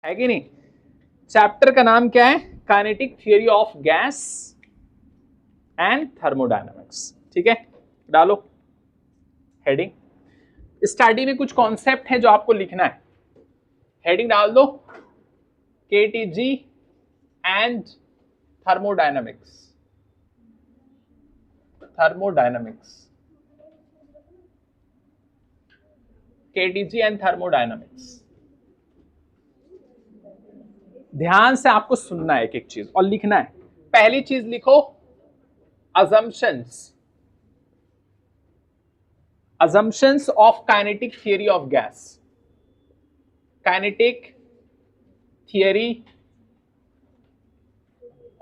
है कि नहीं। चैप्टर का नाम क्या है? Kinetic theory of gas and thermodynamics. ठीक है, डालो हेडिंग। स्टडी में कुछ कॉन्सेप्ट है जो आपको लिखना है, हेडिंग डाल दो KTG and thermodynamics. Thermodynamics, KTG and thermodynamics. ध्यान से आपको सुनना है एक एक चीज और लिखना है। पहली चीज लिखो assumptions, assumptions of kinetic theory of gas, kinetic theory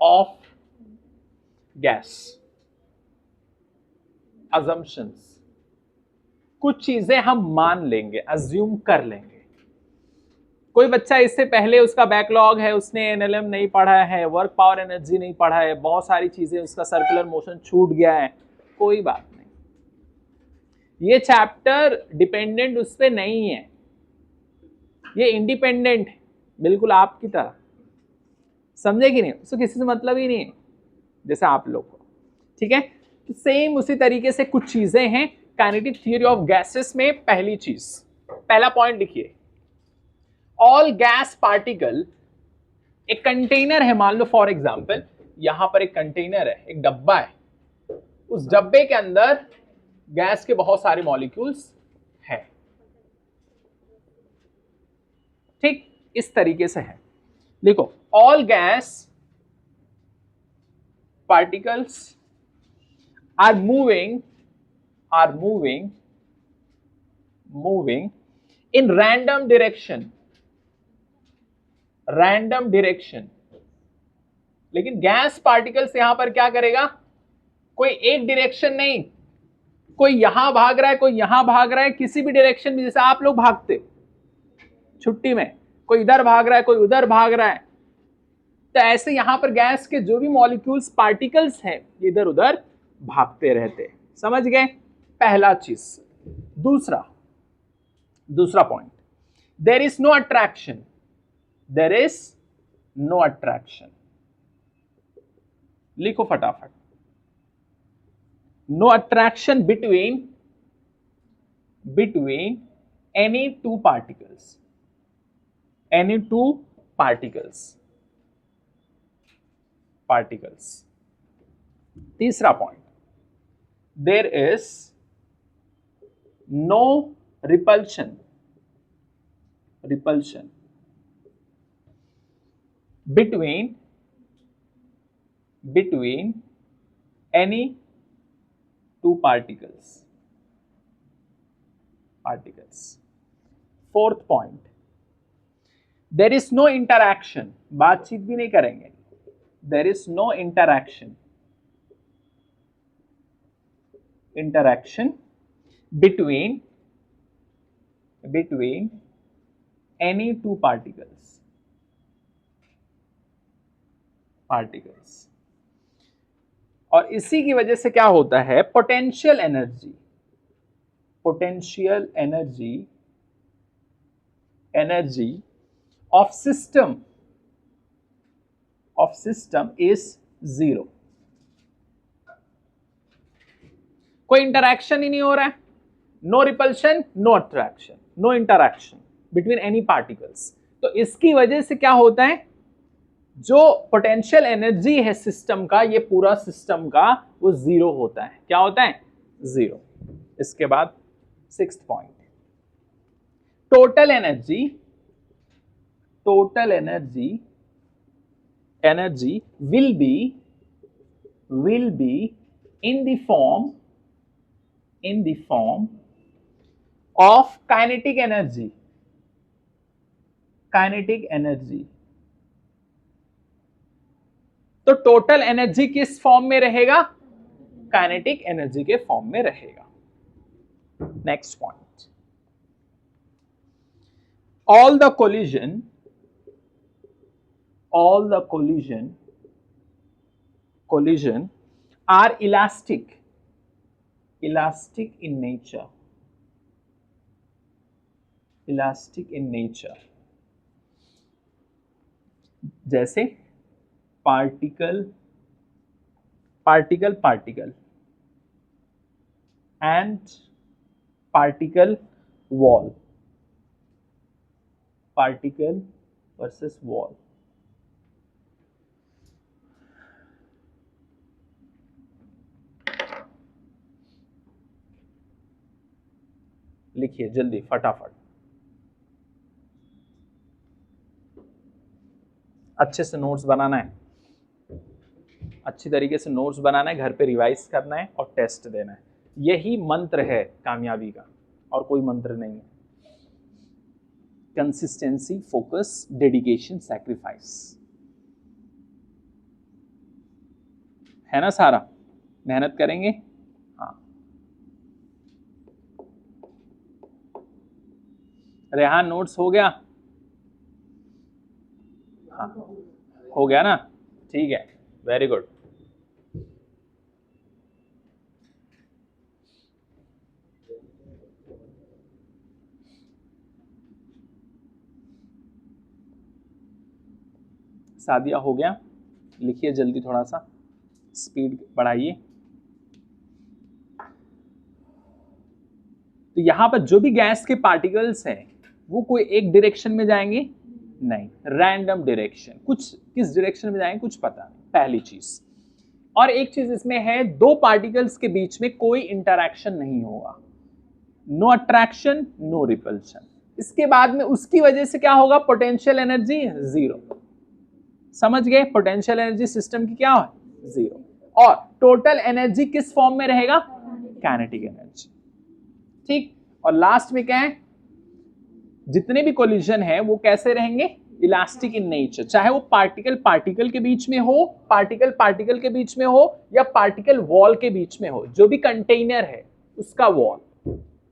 of gas, assumptions। कुछ चीजें हम मान लेंगे, अज्यूम कर लेंगे। कोई बच्चा इससे पहले उसका बैकलॉग है, उसने एनएलएम नहीं पढ़ा है, वर्क पावर एनर्जी नहीं पढ़ा है, बहुत सारी चीजें उसका सर्कुलर मोशन छूट गया है, कोई बात नहीं। ये चैप्टर डिपेंडेंट उस पर नहीं है, ये इंडिपेंडेंट है, बिल्कुल आपकी तरह। समझे कि नहीं? उसको किसी से मतलब ही नहीं है जैसे आप लोग को। ठीक है, तो सेम उसी तरीके से कुछ चीजें हैं काइनेटिक थियरी ऑफ गैसेस में। पहली चीज, पहला पॉइंट लिखिए, ऑल गैस पार्टिकल, एक कंटेनर है, मान लो फॉर एग्जांपल यहां पर एक कंटेनर है, एक डब्बा है, उस डब्बे के अंदर गैस के बहुत सारे मॉलिक्यूल्स हैं। ठीक, इस तरीके से है। लिखो all gas particles are moving in random direction, लेकिन गैस पार्टिकल्स यहां पर क्या करेगा? कोई एक डायरेक्शन नहीं, कोई यहां भाग रहा है, कोई यहां भाग रहा है, किसी भी डायरेक्शन में, जैसे आप लोग भागते छुट्टी में, कोई इधर भाग रहा है, कोई उधर भाग रहा है, तो ऐसे यहां पर गैस के जो भी मॉलिक्यूल्स पार्टिकल्स हैं इधर उधर भागते रहते। समझ गए? पहला चीज। दूसरा point, there is no attraction, there is no attraction. लिखो फटाफट, no attraction between any two particles. तीसरा point, there is no repulsion between any two particles। Fourth point, there is no interaction, बातचीत भी नहीं करेंगे, there is no interaction between any two particles। और इसी की वजह से क्या होता है, potential energy of system is zero. कोई इंटरैक्शन ही नहीं हो रहा है, no repulsion, no attraction, no interaction between any particles. तो इसकी वजह से क्या होता है, जो पोटेंशियल एनर्जी है सिस्टम का, ये पूरा सिस्टम का, वो जीरो होता है। क्या होता है? जीरो। इसके बाद sixth point, total energy will be in the form of kinetic energy। तो टोटल एनर्जी किस फॉर्म में रहेगा? काइनेटिक एनर्जी के फॉर्म में रहेगा। Next point, all the collision are elastic in nature। जैसे particle particle particle and particle wall, particle versus wall. लिखिए जल्दी फटाफट, अच्छे से नोट्स बनाना है, अच्छी तरीके से नोट्स बनाना है, घर पे रिवाइज करना है और टेस्ट देना है। यही मंत्र है कामयाबी का, और कोई मंत्र नहीं है। कंसिस्टेंसी, फोकस, डेडिकेशन, सैक्रिफाइस, है ना सारा? मेहनत करेंगे। हाँ, रेहान नोट्स हो गया? हाँ हो गया ना, ठीक है, वेरी गुड। सादिया हो गया? लिखिए जल्दी, थोड़ा सा स्पीड बढ़ाइए। तो यहां पर जो भी गैस के पार्टिकल्स हैं वो कोई एक डायरेक्शन में जाएंगे नहीं, रैंडम डायरेक्शन, कुछ किस डायरेक्शन में जाएंगे कुछ पता नहीं, पहली चीज। और एक चीज इसमें है, दो पार्टिकल्स के बीच में कोई इंटरैक्शन नहीं होगा, नो अट्रैक्शन नो रिपल्शन। इसके बाद में उसकी वजह से क्या होगा, पोटेंशियल एनर्जी जीरो। समझ गए? पोटेंशियल एनर्जी सिस्टम की क्या है, जीरो। और टोटल एनर्जी किस फॉर्म में रहेगा, काइनेटिक एनर्जी। ठीक, और लास्ट में क्या है, जितने भी कोलिजन है वो कैसे रहेंगे, इलास्टिक इन नेचर, चाहे वो पार्टिकल पार्टिकल के बीच में हो, पार्टिकल पार्टिकल के बीच में हो, या पार्टिकल वॉल के बीच में हो, जो भी कंटेनर है उसका वॉल,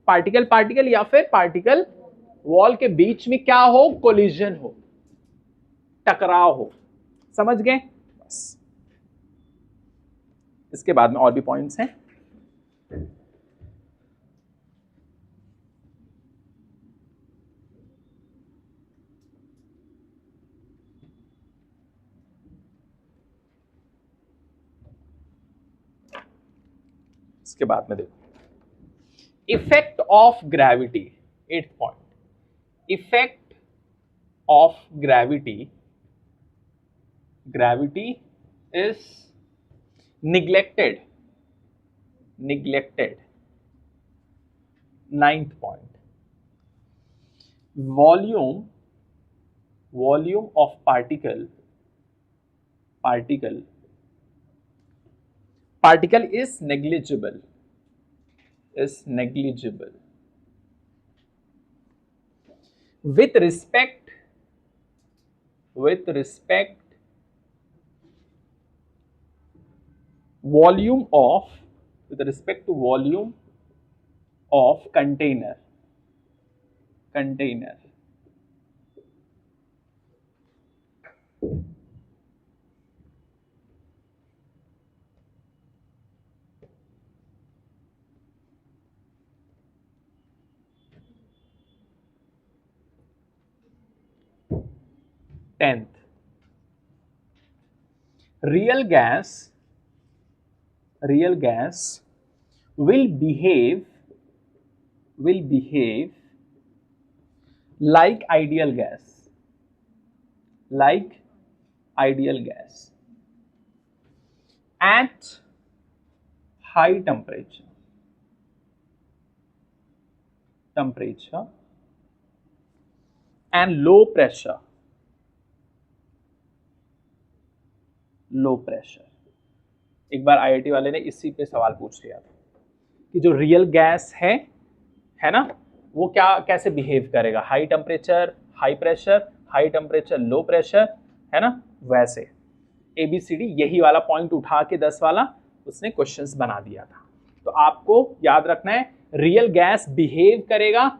पार्टिकल पार्टिकल या फिर पार्टिकल वॉल के बीच में क्या हो, कोलिजन हो, टकराव हो। समझ गए? बस इसके बाद में और भी पॉइंट्स हैं। इसके बाद में देखो, effect of gravity, 8th point, effect of gravity, gravity is neglected, 9th point, volume of particle is negligible, with respect volume of container, 10th, real gas will behave like ideal gas, at high temperature and low pressure, एक बार IIT वाले ने इसी पे सवाल पूछ लिया था कि जो रियल गैस है ना, वो क्या कैसे बिहेव करेगा, high temperature high pressure, high temperature low pressure, है ना, वैसे ABCD यही वाला पॉइंट उठा के 10 वाला उसने क्वेश्चंस बना दिया था। तो आपको याद रखना है, रियल गैस बिहेव करेगा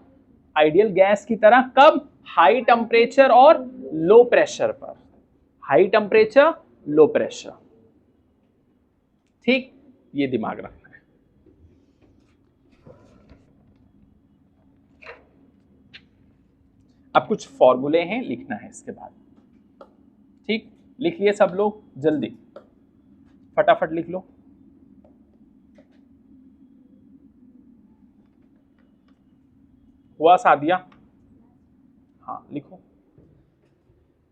आइडियल गैस की तरह, कब, हाई टेम्परेचर और लो प्रेशर पर, हाई टेम्परेचर लो प्रेशर। ठीक, ये दिमाग रखना है। अब कुछ फॉर्मूले हैं, लिखना है इसके बाद। ठीक, लिख लिए सब लोग? जल्दी फटाफट लिख लो। हुआ सादिया? हाँ लिखो।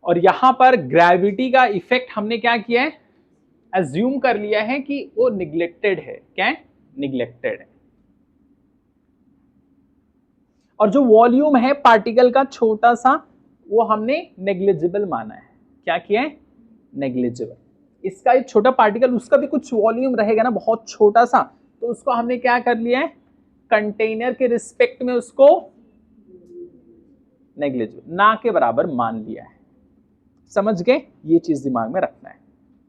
और यहां पर ग्रेविटी का इफेक्ट हमने क्या किया है, अज्यूम कर लिया है कि वो निग्लेक्टेड है। क्या है? निग्लेक्टेड है। और जो वॉल्यूम है पार्टिकल का छोटा सा, वो हमने नेग्लिजिबल माना है। क्या किया है? नेग्लिजिबल। इसका एक छोटा पार्टिकल, उसका भी कुछ वॉल्यूम रहेगा ना, बहुत छोटा सा, तो उसको हमने क्या कर लिया है, कंटेनर के रिस्पेक्ट में उसको नेग्लिजिबल, ना के बराबर मान लिया है। समझ गए? ये चीज दिमाग में रखना है,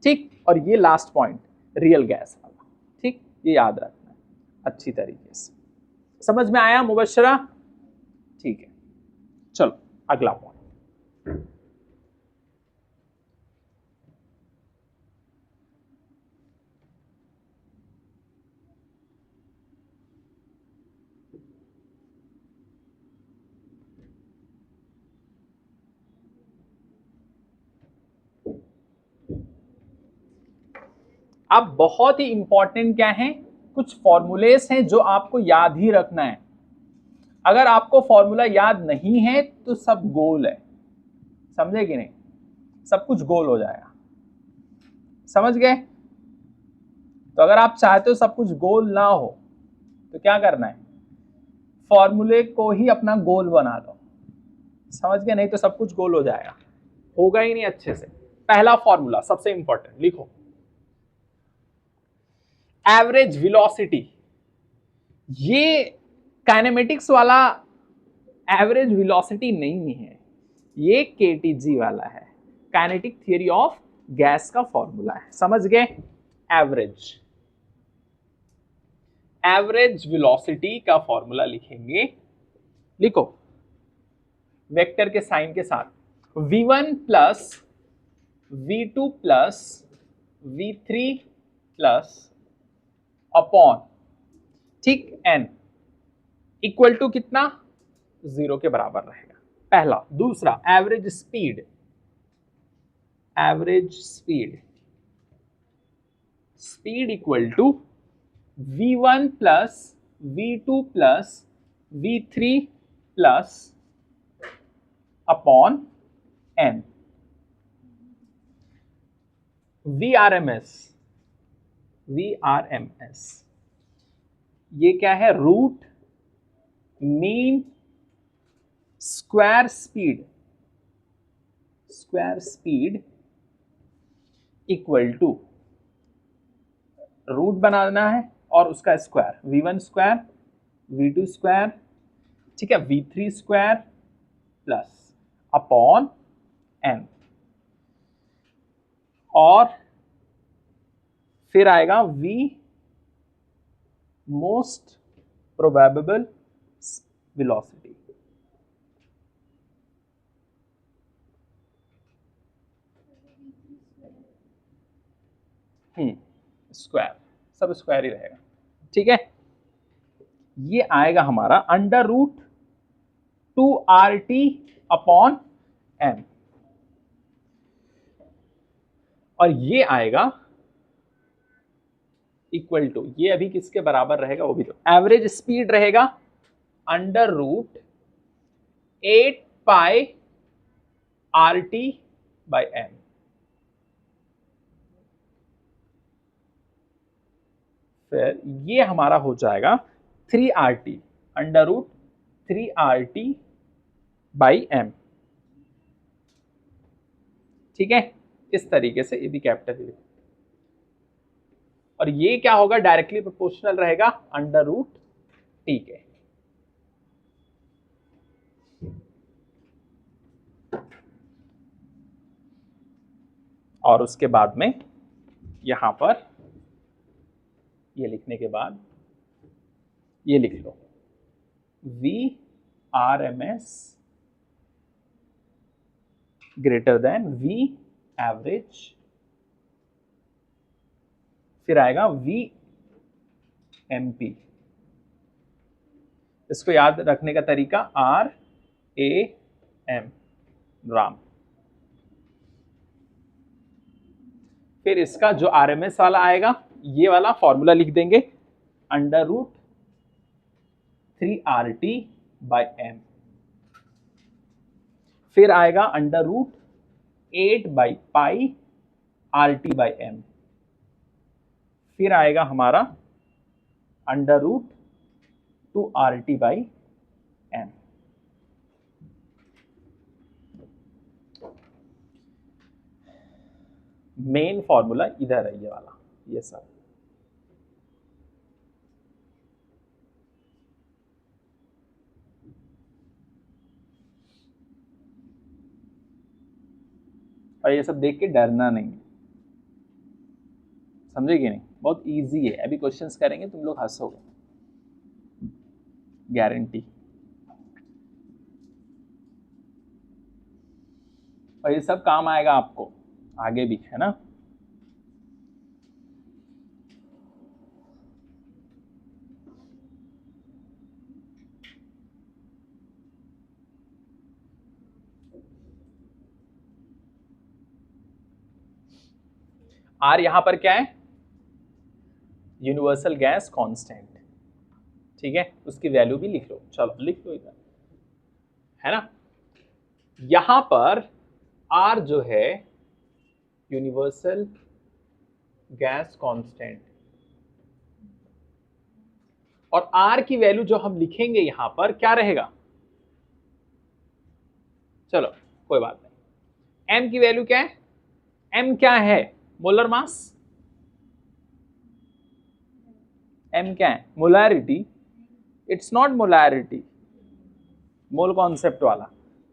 ठीक। और ये लास्ट पॉइंट रियल गैस वाला, ठीक, ये याद रखना है अच्छी तरीके से। समझ में आया मुबशरा? ठीक है, चलो अगला पॉइंट। अब बहुत ही इंपॉर्टेंट क्या है, कुछ फॉर्मूलेस हैं जो आपको याद ही रखना है। अगर आपको फॉर्मूला याद नहीं है तो सब गोल है, समझे कि नहीं? सब कुछ गोल हो जाएगा। समझ गए? तो अगर आप चाहते हो सब कुछ गोल ना हो तो क्या करना है, फॉर्मूले को ही अपना गोल बना लो। समझ गए? नहीं तो सब कुछ गोल हो जाएगा, होगा ही नहीं अच्छे से। पहला फॉर्मूला सबसे इंपॉर्टेंट लिखो, एवरेज वेलोसिटी। ये काइनेमेटिक्स वाला एवरेज वेलोसिटी नहीं है, ये केटीजी वाला है, काइनेटिक थियरी ऑफ गैस का फॉर्मूला है। समझ गए? एवरेज एवरेज वेलोसिटी का फॉर्मूला लिखेंगे, लिखो वेक्टर के साइन के साथ, v1 plus v2 plus v3 plus upon, ठीक, n इक्वल टू कितना, 0 के बराबर रहेगा। पहला। दूसरा, average speed, average speed, speed equal to v1 plus v2 plus v3 plus upon n। VRMS, VRMS ये क्या है, root mean square speed, square speed equal to, root बनाना है और उसका square, v1 square v2 square, ठीक है, v3 square plus upon n। और फिर आएगा v most probable velocity, square, सब स्क्वायर ही रहेगा, ठीक है। ये आएगा हमारा under root 2RT upon m, और ये आएगा इक्वल टू, ये अभी किसके बराबर रहेगा वो भी तो, एवरेज स्पीड रहेगा under root 8 pi RT by m। फिर ये हमारा हो जाएगा 3RT under root 3RT by m, ठीक है। इस तरीके से ये भी कैपिटल, और ये क्या होगा, डायरेक्टली प्रोपोर्शनल रहेगा अंडर रूट टी के। और उसके बाद में यहां पर ये लिखने के बाद ये लिख लो, VRMS ग्रेटर देन VAVERAGE, फिर आएगा VMP। इसको याद रखने का तरीका RAM, राम। फिर इसका जो RMS वाला आएगा ये वाला फॉर्मूला लिख देंगे, √3RT/m। फिर आएगा √8/πRT/m। फिर आएगा हमारा √2RT/m। मेन फॉर्मूला इधर है, ये वाला, ये सब। और ये सब देख के डरना नहीं, समझे कि नहीं? बहुत इजी है। अभी क्वेश्चंस करेंगे, तुम लोग हंसोगे, गारंटी। और ये सब काम आएगा आपको आगे भी, है ना? R यहां पर क्या है? यूनिवर्सल गैस कांस्टेंट, ठीक है? उसकी वैल्यू भी लिख लो, चलो लिख लो इधर, है ना? यहां पर R जो है यूनिवर्सल गैस कांस्टेंट, और R की वैल्यू जो हम लिखेंगे यहां पर क्या रहेगा? चलो कोई बात नहीं। M की वैल्यू क्या है? M क्या है? Molar mass. M क्या है? Molarity. It's not molarity, mole concept वाला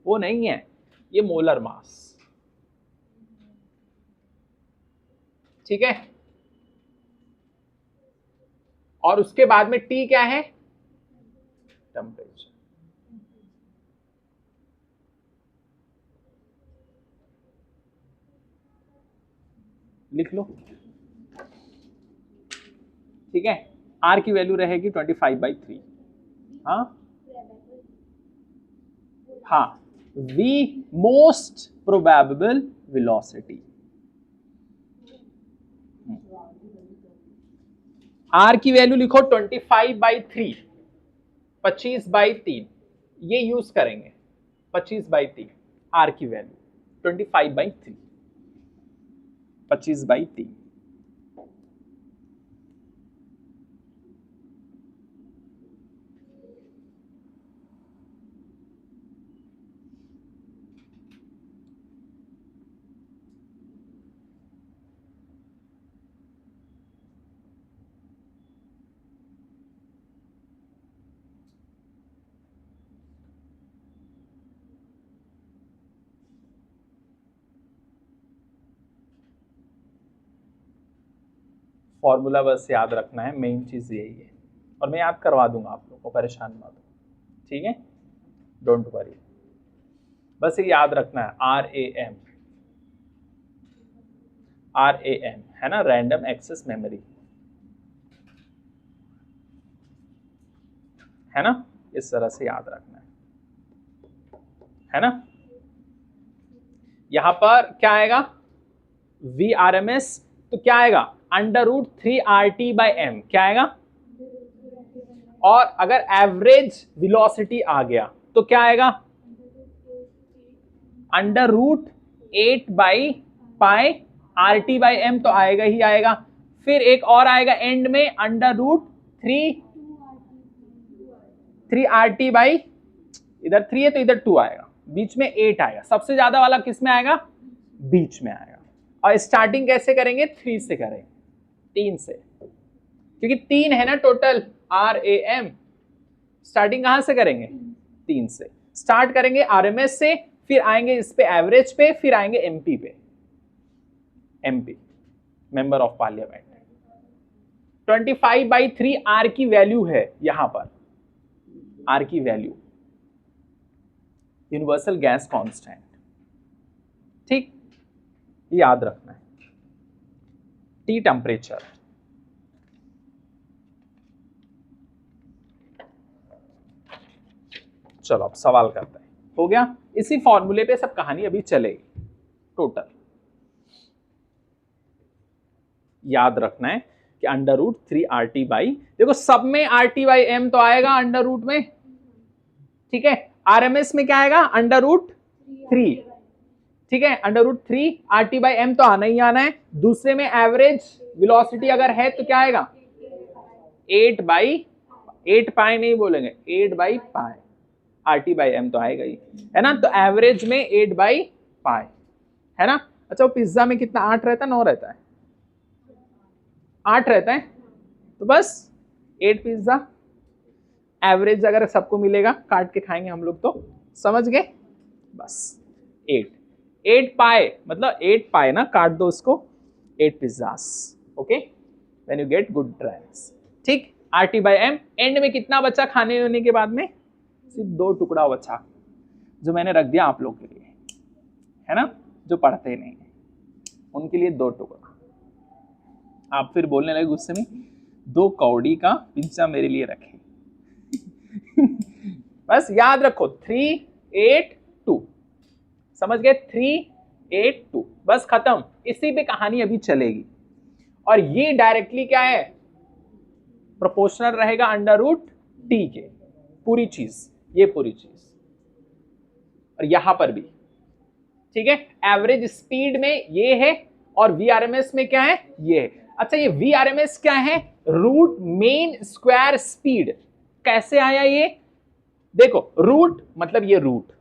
वो नहीं है, ये मोलर मास, ठीक है? और उसके बाद में T क्या है? टेम्परेचर। लिख लो, ठीक है? R की वैल्यू रहेगी 25/3। हाँ, V most probable velocity. R की वैल्यू लिखो 25/3, 25/3, ये यूज करेंगे। 25/3 R की वैल्यू 25/3, 25/3। फॉर्मूला बस याद रखना है, मेन चीज यही है, और मैं याद करवा दूंगा आप लोगों को, परेशान मत हो, ठीक है? डोंट वरी, बस ये याद रखना है, RAM है ना, रैंडम एक्सेस मेमोरी, है ना? इस तरह से याद रखना है ना? यहां पर क्या आएगा? VRMS, तो क्या आएगा? √3RT/m, क्या आएगा? और अगर एवरेज वेलोसिटी आ गया तो क्या आएगा? √8/πRT/m, तो आएगा ही आएगा। फिर एक और आएगा एंड में, √3RT इधर 3 है तो इधर 2 आएगा, बीच में 8 आएगा। सबसे ज्यादा वाला किस में आएगा? बीच में आएगा। और स्टार्टिंग कैसे करेंगे? 3 से करेंगे, 3 से, क्योंकि 3 है ना टोटल RAM। स्टार्टिंग कहां से करेंगे? 3 से स्टार्ट करेंगे, RMS से, फिर आएंगे इस पे एवरेज पे, फिर आएंगे MP पे, MP member of parliament. 25/3 R की वैल्यू है यहां पर, R की वैल्यू यूनिवर्सल गैस कांस्टेंट, ठीक? याद रखना है। T टेम्परेचर, चलो अब सवाल करते हैं, हो गया? इसी फॉर्मूले पे सब कहानी अभी चलेगी टोटल। याद रखना है कि अंडर रूट 3 RT बाई, देखो सब में RT बाई एम तो आएगा अंडर रूट में, ठीक है, RMS में क्या आएगा अंडर रूट 3, ठीक है, under root 3 RT by m तो आना ही आना है। दूसरे में एवरेज वेलोसिटी अगर है तो क्या आएगा 8 पाई नहीं बोलेंगे 8 by pi, RT by m तो आएगा ही, है ना। तो एवरेज में 8 बाई पाई, है ना। अच्छा वो पिज्जा में कितना 8 रहता है 9 रहता है, 8 रहता है, तो बस 8 पिज्जा एवरेज अगर सबको मिलेगा, काट के खाएंगे हम लोग तो, समझ गए, बस 8 पाए मतलब 8 पाए ना, काट दो उसको, 8 pizzas, okay, when you get good drives, ठीक। RT बाई एम, एंड में कितना बचा खाने होने के बाद में, सिर्फ 2 टुकड़ा बचा, जो मैंने रख दिया आप लोग के लिए, है ना, जो पढ़ते नहीं उनके लिए 2 टुकड़ा। आप फिर बोलने लगे गुस्से में 2 कौड़ी का पिज्जा मेरे लिए रखे। बस याद रखो 3 8 2, समझ गए, 3 8 2, बस खत्म, इसी पे कहानी अभी चलेगी। और ये डायरेक्टली क्या है, प्रोपोर्शनल रहेगा अंडर रूट टी के, पूरी चीज, ये पूरी चीज, और यहां पर भी, ठीक है। एवरेज स्पीड में ये है और VRMS में क्या है ये है। अच्छा ये VRMS क्या है, रूट मेन स्क्वायर स्पीड, कैसे आया ये, देखो रूट मतलब ये रूट,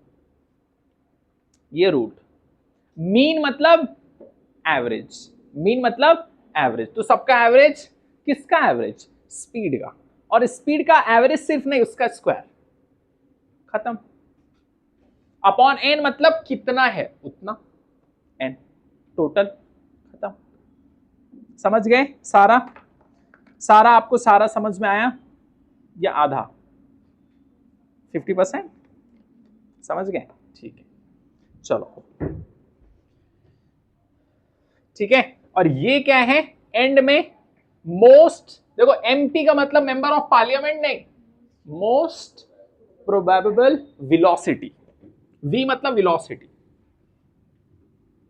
ये रूट, मीन मतलब एवरेज, मीन मतलब एवरेज, तो सबका एवरेज, किसका एवरेज, स्पीड का, और स्पीड का एवरेज सिर्फ नहीं उसका स्क्वायर, खत्म, अपॉन एन मतलब कितना है उतना, एन टोटल, खत्म, समझ गए सारा, सारा आपको सारा समझ में आया या आधा, 50% समझ गए, ठीक है, चलो ठीक है। और ये क्या है एंड में, मोस्ट, देखो MP का मतलब मेंबर ऑफ पार्लियामेंट नहीं, मोस्ट प्रोबेबल वेलोसिटी, V मतलब वेलोसिटी,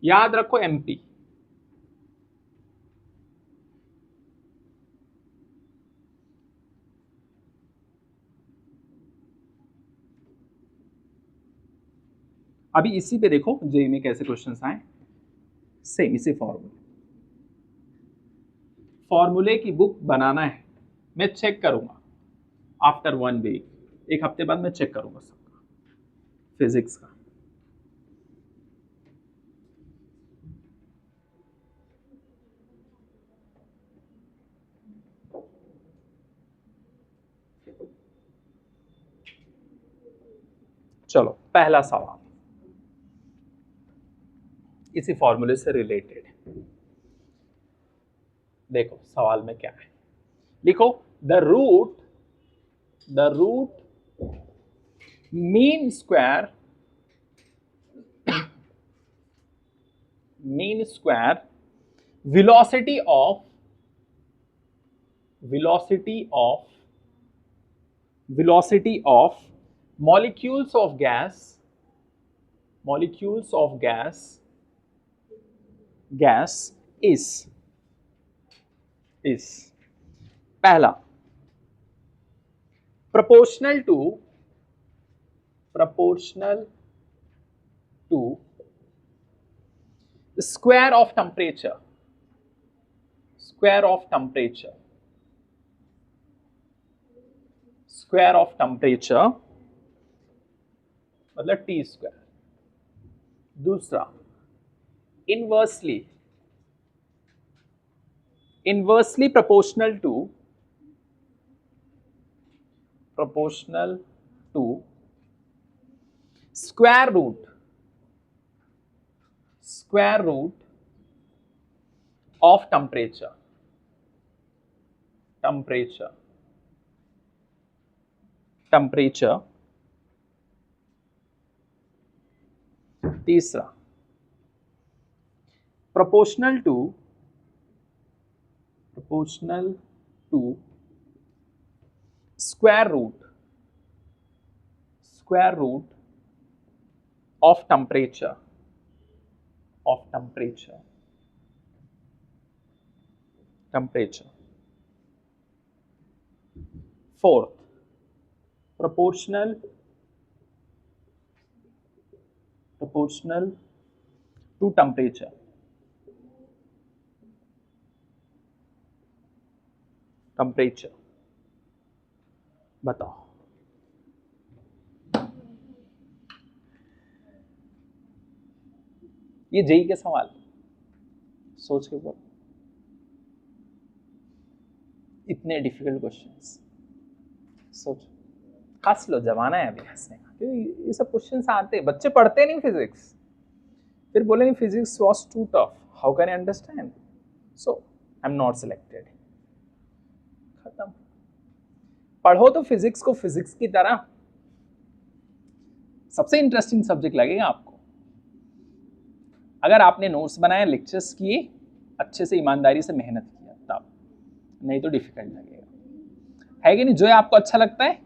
याद रखो MP, अभी इसी पे देखो जेई में कैसे क्वेश्चंस आए, सेम इसी फॉर्मूले की बुक बनाना है, मैं चेक करूंगा आफ्टर 1 वीक, एक हफ्ते बाद मैं चेक करूंगा सबका फिजिक्स का। चलो पहला सवाल इसी फॉर्मूले से रिलेटेड, देखो सवाल में क्या है, लिखो the root mean square velocity of molecules of gas is पहला proportional to the square of temperature मतलब T स्क्वायर। दूसरा inversely proportional to square root of temperature तीसरा proportional to square root of temperature temperature. Fourth, proportional to temperature. Temperature, बताओ. ये JEE के सवाल, सोच के बोल. इतने डिफिकल्ट क्वेश्चंस, सोच. हंस लो, जमाना है अभी हंसने का, क्योंकि ये सब क्वेश्चंस आते हैं. बच्चे पढ़ते नहीं फिजिक्स, फिर बोलेंगे physics was too tough, how can I understand, so I am not selected. खत्म. पढ़ो तो फिजिक्स को फिजिक्स की तरह, सबसे इंटरेस्टिंग सब्जेक्ट लगेगा आपको. अगर आपने नोट्स बनाए, लेक्चर्स किए, अच्छे से ईमानदारी से मेहनत किया, तब. नहीं तो डिफिकल्ट लगेगा. है कि नहीं? जो है आपको अच्छा लगता है,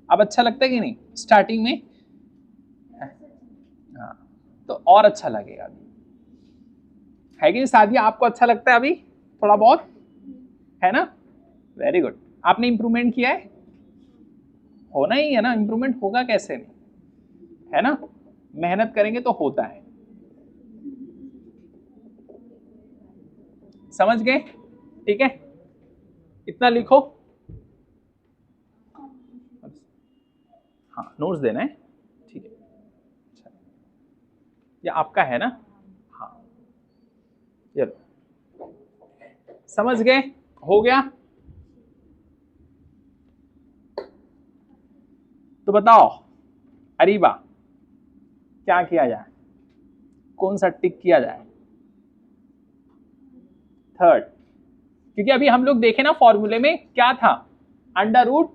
अब अच्छा लगता है कि नहीं स्टार्टिंग में? हाँ, तो और अच्छा लगेगा अभी. है कि नहीं? सादिया, आपको अच्छा लगता है अभी थोड़ा बहुत, है ना? Very good. आपने इंप्रूवमेंट किया है? होना ही है ना, इंप्रूवमेंट होगा कैसे नहीं, है ना? मेहनत करेंगे तो होता है. समझ गए? ठीक है, इतना लिखो. हाँ, नोट्स देना है, ठीक है. अच्छा, ये आपका है ना? हाँ, चलो. समझ गए? हो गया? तो बताओ अरीबा, क्या किया जाए, कौन सा टिक किया जाए? थर्ड. क्योंकि अभी हम लोग देखे ना फॉर्मूले में क्या था, अंडर रूट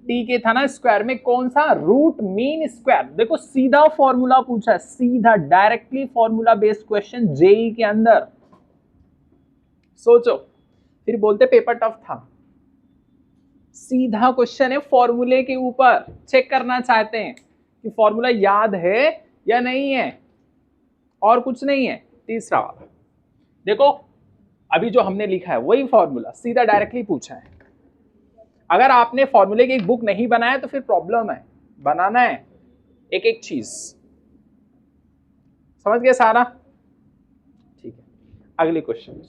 टी के था ना स्क्वायर में, कौन सा? Root mean square. देखो सीधा फॉर्मूला पूछा है, सीधा directly formula based question JEE के अंदर. सोचो, फिर बोलते पेपर टफ था. सीधा क्वेश्चन है फॉर्मूले के ऊपर, चेक करना चाहते हैं कि फॉर्मूला याद है या नहीं है, और कुछ नहीं है. तीसरा वाला देखो, अभी जो हमने लिखा है वही फॉर्मूला सीधा डायरेक्टली पूछा है. अगर आपने फॉर्मूले की एक बुक नहीं बनाया तो फिर प्रॉब्लम है, बनाना है एक एक चीज. समझ गए सारा? ठीक है, अगले क्वेश्चन.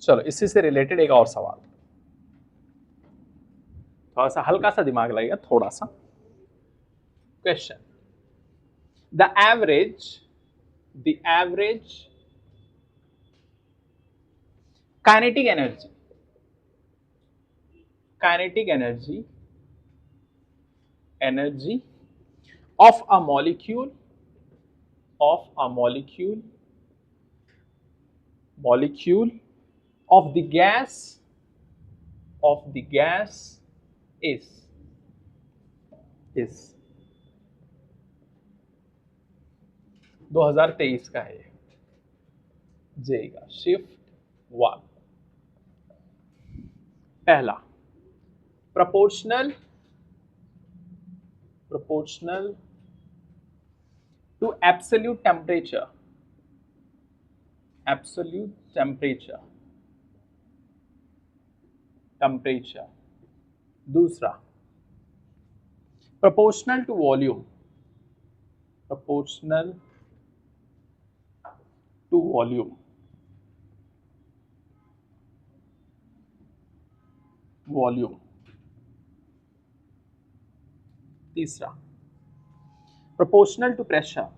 चलो, इसी से रिलेटेड एक और सवाल, थोड़ा सा हल्का सा दिमाग लगेगा, थोड़ा सा. Question, the average kinetic energy of a molecule of the gas is 2023 का है, जेगा शिफ्ट 1. पहला, proportional to absolute temperature. दूसरा, proportional to volume. तीसरा, proportional to pressure.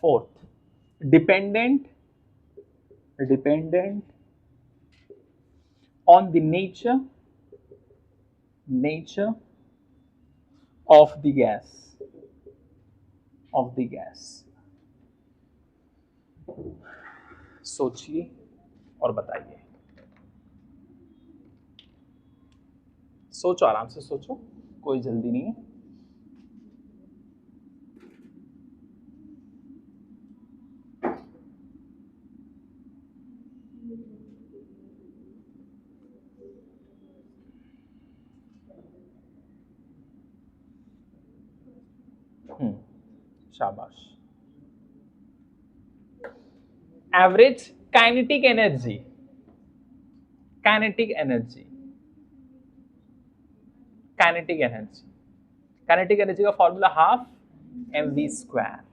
Fourth, dependent on the nature of the gas. सोचिए और बताइए। सोचो, आराम से सोचो, कोई जल्दी नहीं है। शाबाश। Average kinetic energy, kinetic energy, kinetic energy, kinetic energy का फॉर्मूला हाफ mv स्क्वायर।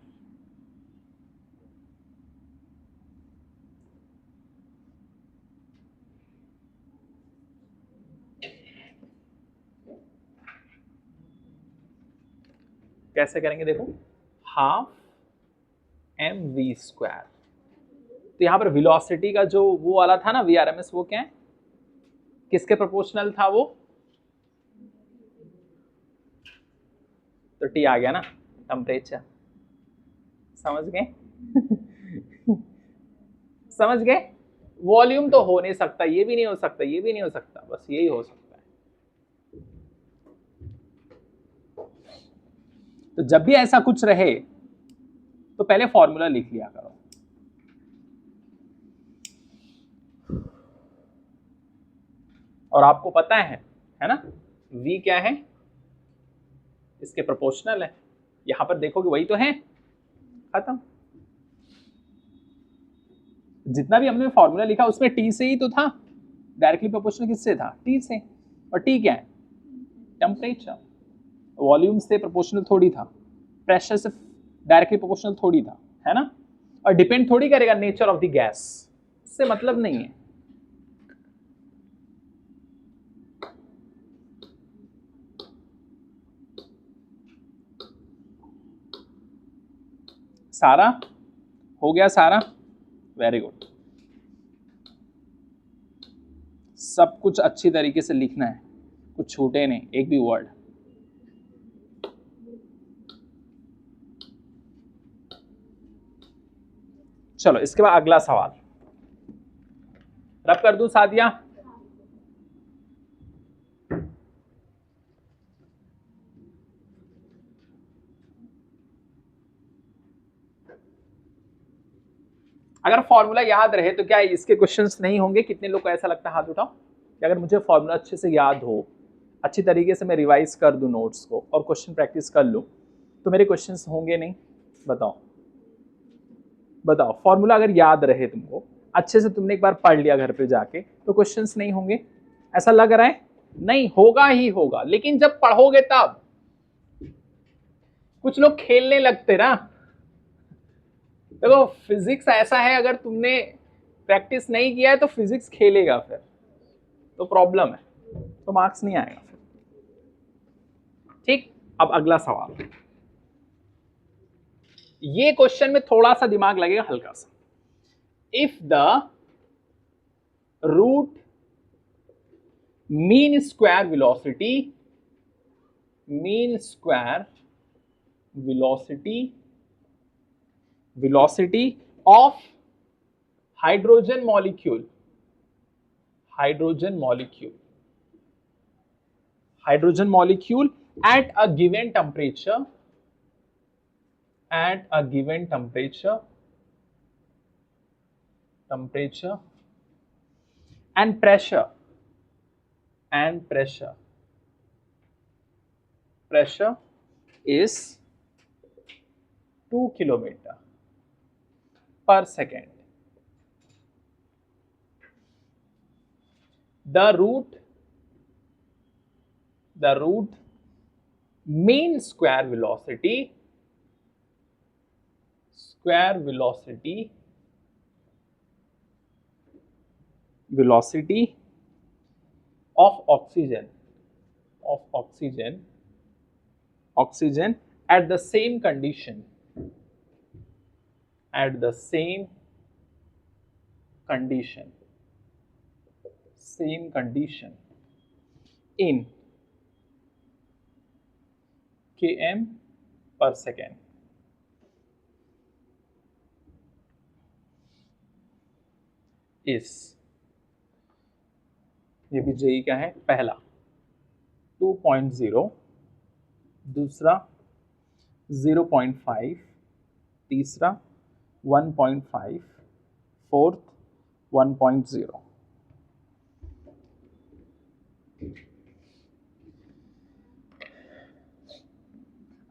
कैसे करेंगे देखो, हाफ mv स्क्वायर। तो यहां पर वेलोसिटी का जो वो वाला था ना VRMS, वो क्या है, किसके प्रोपोर्शनल था वो, तो T आ गया ना, टेम्परेचर। समझ गए? समझ गए? वॉल्यूम तो हो नहीं सकता, ये भी नहीं हो सकता, ये भी नहीं हो सकता, बस यही हो सकता है। तो जब भी ऐसा कुछ रहे तो पहले फॉर्मूला लिख लिया करो। और आपको पता है ना, V क्या है, इसके प्रोपोर्शनल है। यहां पर देखोगे वही तो है, खत्म। जितना भी हमने फॉर्मूला लिखा उसमें T से ही तो था, डायरेक्टली प्रोपोर्शनल किससे था, T से। और T क्या है, टेम्परेचर। वॉल्यूम से प्रोपोर्शनल थोड़ी था, प्रेशर से डायरेक्टली प्रोपोर्शनल थोड़ी था, है ना। और डिपेंड थोड़ी करेगा नेचर ऑफ द गैस, उससे मतलब नहीं है। सारा हो गया, सारा वेरी गुड। सब कुछ अच्छी तरीके से लिखना है, कुछ छूटे नहीं एक भी वर्ड। चलो इसके बाद अगला सवाल रब कर दूं सादिया। अगर फॉर्मूला याद रहे तो क्या इसके क्वेश्चंस नहीं होंगे? कितने लोग को ऐसा लगता है, हाथ उठाओ कि अगर मुझे फॉर्मूला अच्छे से याद हो, अच्छी तरीके से मैं रिवाइज कर दूं नोट्स को और क्वेश्चन प्रैक्टिस कर लूं, तो मेरे क्वेश्चंस होंगे नहीं? बताओ बताओ, फॉर्मूला अगर याद रहे तुमको, अच्छे से तुमने एक बार पढ़ लिया घर पे जाके, तो क्वेश्चंस नहीं होंगे? ऐसा लग रहा है? नहीं होगा ही होगा, लेकिन जब पढ़ोगे तब। कुछ लोग खेलने लगते ना। देखो फिजिक्स ऐसा है, अगर तुमने प्रैक्टिस नहीं किया है तो फिजिक्स खेलेगा फिर, तो प्रॉब्लम है, तो मार्क्स नहीं आएगा फिर। ठीक, अब अगला सवाल। ये क्वेश्चन में थोड़ा सा दिमाग लगेगा, हल्का सा। If the root mean square velocity, mean square velocity of hydrogen molecule at a given temperature and pressure is 2 kilometer per second. The root mean square velocity of oxygen at the same condition in km per second. इस, ये भी JEE का है, पहला 2.0, दूसरा 0.5, तीसरा 1.5, fourth 1.0।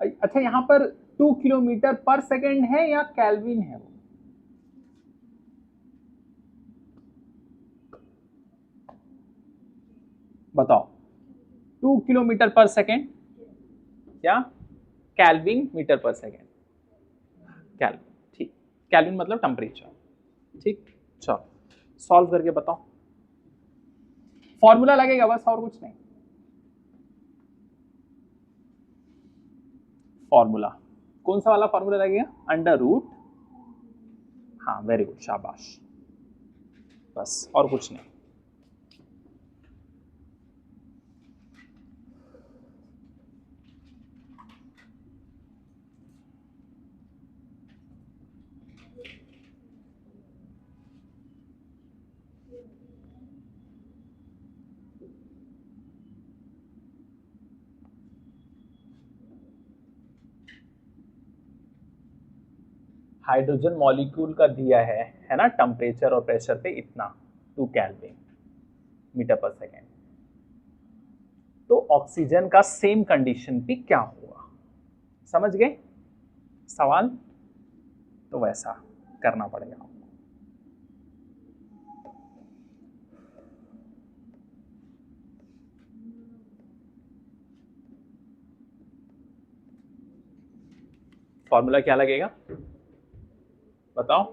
अच्छा, यहां पर 2 किलोमीटर पर सेकेंड है या केल्विन है? बताओ, 2 किलोमीटर पर सेकेंड या केल्विन मीटर पर सेकेंड? केल्विन, ठीक। केल्विन मतलब टेम्परेचर, ठीक। चलो सॉल्व करके बताओ। फॉर्मूला लगेगा बस, और कुछ नहीं। फॉर्मूला कौन सा वाला फॉर्मूला लगेगा? अंडर रूट, हाँ वेरी गुड, शाबाश, बस और कुछ नहीं। हाइड्रोजन मॉलिक्यूल का दिया है ना, टेम्परेचर और प्रेशर पे इतना 2 केल्विन मीटर पर सेकेंड। तो ऑक्सीजन का सेम कंडीशन पे क्या होगा? समझ गए सवाल? तो वैसा करना पड़ेगा आपको। फॉर्मूला क्या लगेगा बताओ?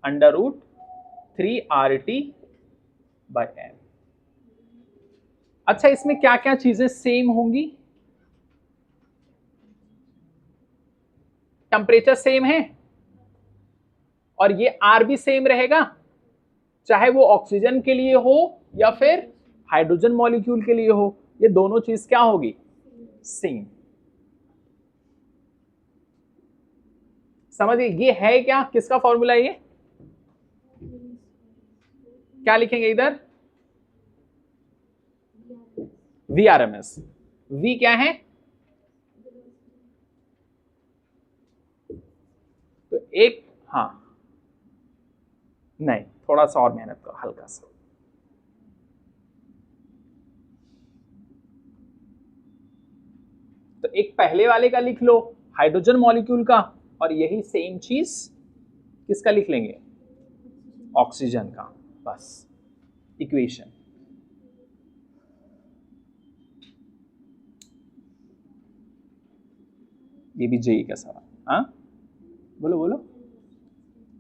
Under root 3RT by m. अच्छा, इसमें क्या क्या चीजें सेम होंगी? टेम्परेचर सेम है और ये आर भी सेम रहेगा, चाहे वो ऑक्सीजन के लिए हो या फिर हाइड्रोजन मॉलिक्यूल के लिए हो, ये दोनों चीज क्या होगी? सेम। समझिए, ये है क्या, किसका फॉर्मूला? ये क्या लिखेंगे इधर? VRMS। V क्या है? तो एक, हाँ नहीं, थोड़ा सा और मेहनत करो, हल्का सा। तो एक पहले वाले का लिख लो, हाइड्रोजन मॉलिक्यूल का, और यही सेम चीज किसका लिख लेंगे? ऑक्सीजन का, बस इक्वेशन। ये भी जेई का सवाल, हाँ बोलो बोलो।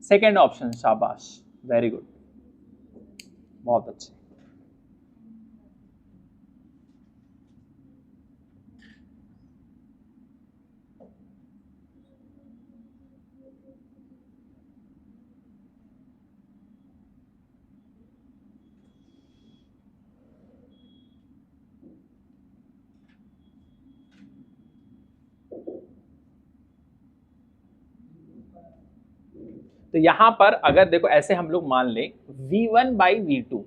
सेकेंड ऑप्शन, शाबाश, वेरी गुड, बहुत अच्छे। तो यहां पर अगर देखो ऐसे हम लोग मान लें V1/V2,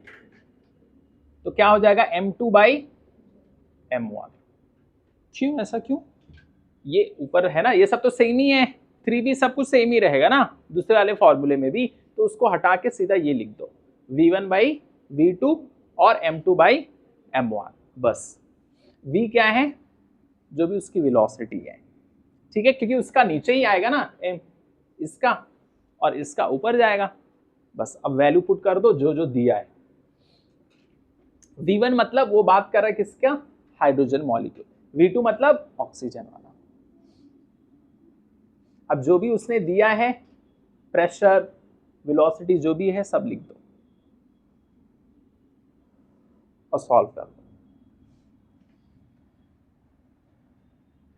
तो क्या हो जाएगा? M2/M1। क्यों ऐसा क्यों? ये ऊपर है ना, ये सब तो सेम ही है, 3 भी सब कुछ सेम ही रहेगा ना दूसरे वाले फॉर्मूले में भी, तो उसको हटा के सीधा ये लिख दो, V1/V2 और M2/M1। बस V क्या है? जो भी उसकी वेलोसिटी है, ठीक है, क्योंकि उसका नीचे ही आएगा ना M, इसका और इसका ऊपर जाएगा। बस अब वैल्यू पुट कर दो जो जो दिया है। V1 मतलब वो बात कर रहा है किसका? Hydrogen molecule. V2 मतलब ऑक्सीजन वाला। अब जो भी उसने दिया है, प्रेशर, वेलोसिटी जो भी है, सब लिख दो और सॉल्व कर दो।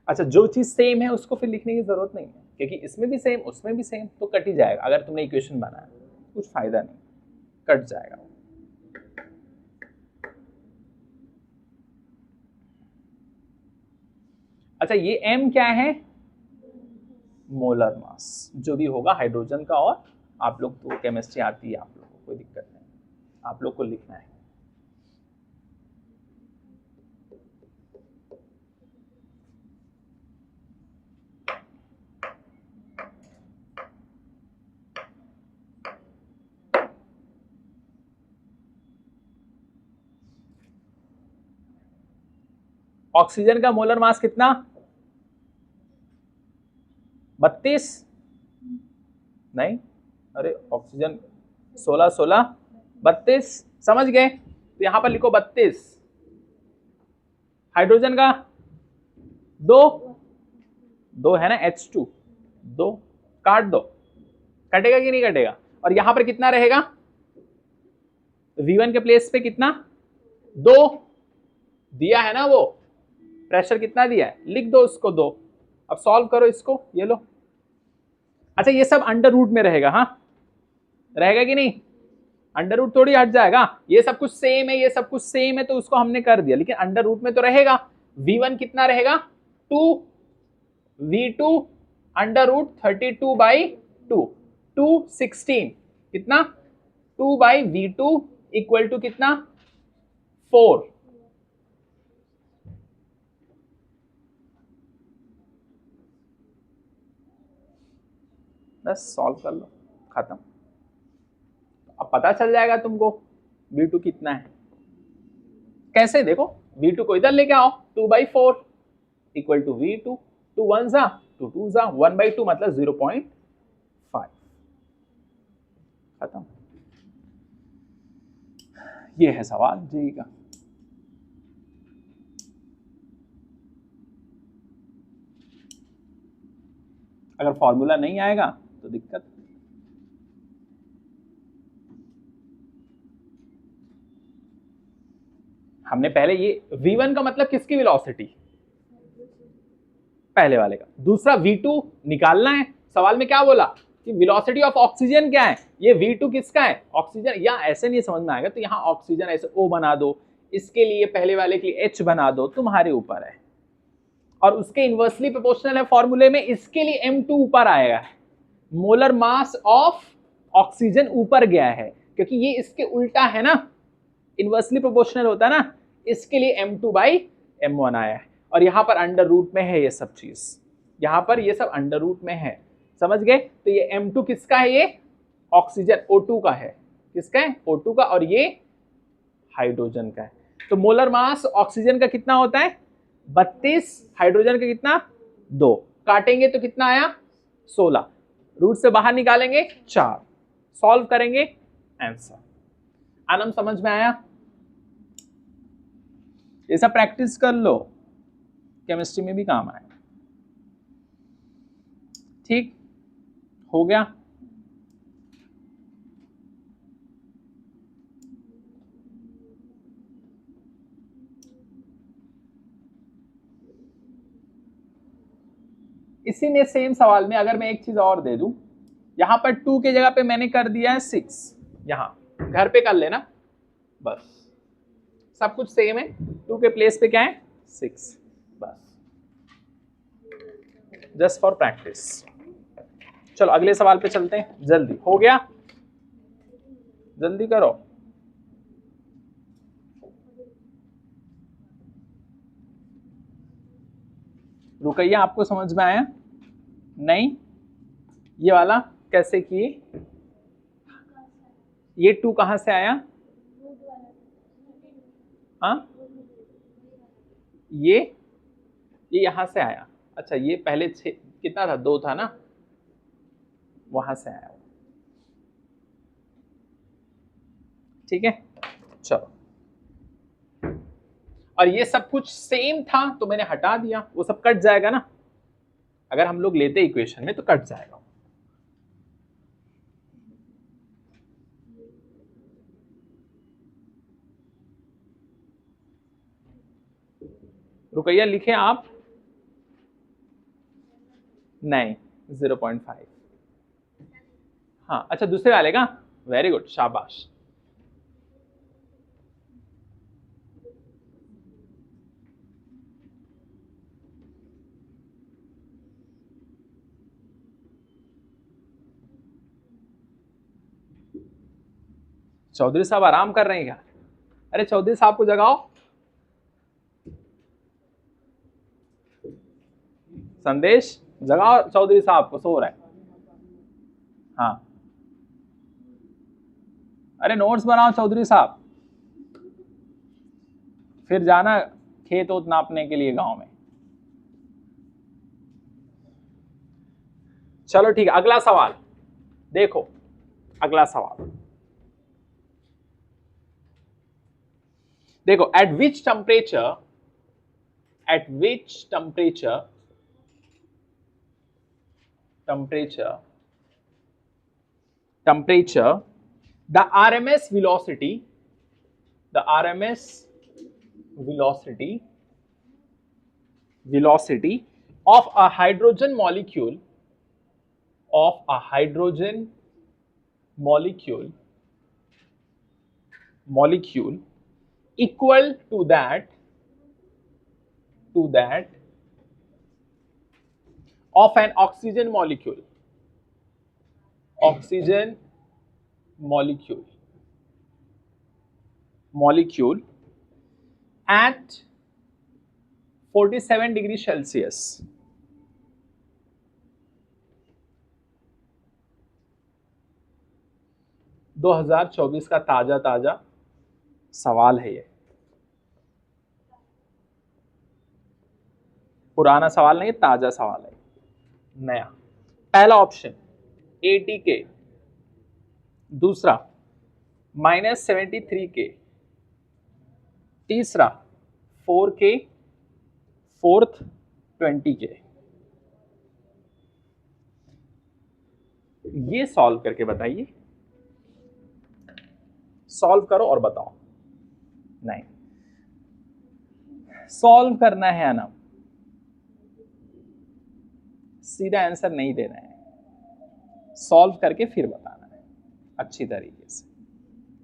अच्छा, जो चीज सेम है उसको फिर लिखने की जरूरत नहीं है, क्योंकि इसमें भी सेम उसमें भी सेम, तो कट ही जाएगा। अगर तुमने इक्वेशन बनाया कुछ फायदा नहीं, कट जाएगा। अच्छा, ये M क्या है? मोलर मास, जो भी होगा हाइड्रोजन का, और आप लोग तो केमिस्ट्री आती है आप लोगों को। कोई दिक्कत नहीं, आप लोग को लिखना है। ऑक्सीजन का मोलर मास कितना? 32? नहीं, अरे ऑक्सीजन 16 16 32, समझ गए? तो यहां पर लिखो 32। हाइड्रोजन का 2 2 है ना, H2 2, काट दो, कटेगा कि नहीं कटेगा? और यहां पर कितना रहेगा? V1 के प्लेस पे कितना? 2 दिया है ना, वो प्रेशर कितना दिया है, लिख दो उसको 2। अब सॉल्व करो इसको, ये लो। अच्छा ये सब अंडर रूट में रहेगा, हाँ रहेगा कि नहीं? अंडर रूट थोड़ी हट जाएगा, ये सब कुछ सेम है, ये सब कुछ सेम है, तो उसको हमने कर दिया, लेकिन अंडर रूट में तो रहेगा। V1 कितना रहेगा? 2, V2 अंडर रूट 32/2, 216 कितना? 2/V2 इक्वल टू कितना? 4। बस सॉल्व कर लो, खत्म। अब पता चल जाएगा तुमको V2 कितना है। कैसे? देखो V2 को इधर लेके आओ, 2/4 इक्वल टू V2, 2 1 जा 2 2 जा 1/2 मतलब 0.5, खत्म। ये है सवाल जी का। अगर फॉर्मूला नहीं आएगा तो दिक्कत। हमने पहले ये V1 का मतलब किसकी वेलोसिटी? पहले वाले का। दूसरा V2 निकालना है। सवाल में क्या बोला कि वेलोसिटी ऑफ ऑक्सीजन क्या है? ये V2 किसका है? ऑक्सीजन। या ऐसे नहीं समझ में आएगा तो यहाँ ऑक्सीजन ऐसे O बना दो, इसके लिए पहले वाले के लिए H बना दो, तुम्हारे ऊपर है। और उसके इनवर्सली प्रोपोर्शनल है फॉर्मूले में, इसके लिए M2 ऊपर आएगा। मोलर मास ऑफ ऑक्सीजन ऊपर गया है क्योंकि ये इसके उल्टा है ना, इनवर्सली प्रोपोर्शनल होता है ना, इसके लिए M2/M1 आया है। और यहां पर अंडर रूट में है ये सब चीज, यहां पर ये सब अंडर रूट में है, समझ गए? तो ये M2 किसका है? ये ऑक्सीजन O2 का है। किसका है? O2 का। और ये हाइड्रोजन का है। तो मोलर मास ऑक्सीजन का कितना होता है? 32, हाइड्रोजन का कितना? 2। काटेंगे तो कितना आया? 16। रूट से बाहर निकालेंगे 4। सॉल्व करेंगे, आंसर। आनंद समझ में आया? ये सब प्रैक्टिस कर लो, केमिस्ट्री में भी काम आए। ठीक हो गया? इसी में सेम सवाल में अगर मैं एक चीज और दे दूं, यहां पर 2 के जगह पे मैंने कर दिया है 6, यहां घर पे कर लेना, बस सब कुछ सेम है। 2 के प्लेस पे क्या है? 6, बस जस्ट फॉर प्रैक्टिस। चलो अगले सवाल पे चलते हैं, जल्दी हो गया, जल्दी करो। रुकैया आपको समझ में आया? नहीं? ये वाला कैसे किए? ये 2 कहां से आया? हाँ ये यहां से आया। अच्छा ये पहले 6 कितना था? 2 था ना, वहां से आया। ठीक है चलो। और ये सब कुछ सेम था तो मैंने हटा दिया, वो सब कट जाएगा ना, अगर हम लोग लेते इक्वेशन में तो कट जाएगा। रुकैया लिखे आप? नहीं 0.5। हाँ अच्छा दूसरे वाले का, वेरी गुड, शाबाश। चौधरी साहब आराम कर रहे हैं क्या? अरे चौधरी साहब को जगाओ। संदेश जगाओ, चौधरी साहब को, सो रहा है। हाँ, अरे नोट्स बनाओ चौधरी साहब, फिर जाना खेत ओत नापने के लिए गांव में। चलो ठीक है, अगला सवाल देखो। अगला सवाल देखो, eight which temperature the RMS velocity of a hydrogen molecule equal to that of an oxygen molecule at 47 degree Celsius. दो 2024 का ताजा सवाल है ये, पुराना सवाल नहीं, ताजा सवाल है, नया। पहला ऑप्शन 80K, दूसरा -73K, तीसरा 4K, फोर्थ 20K। ये सॉल्व करके बताइए, सॉल्व करो और बताओ। नहीं, सॉल्व करना है ना, सीधा आंसर नहीं देना है, सॉल्व करके फिर बताना है अच्छी तरीके से,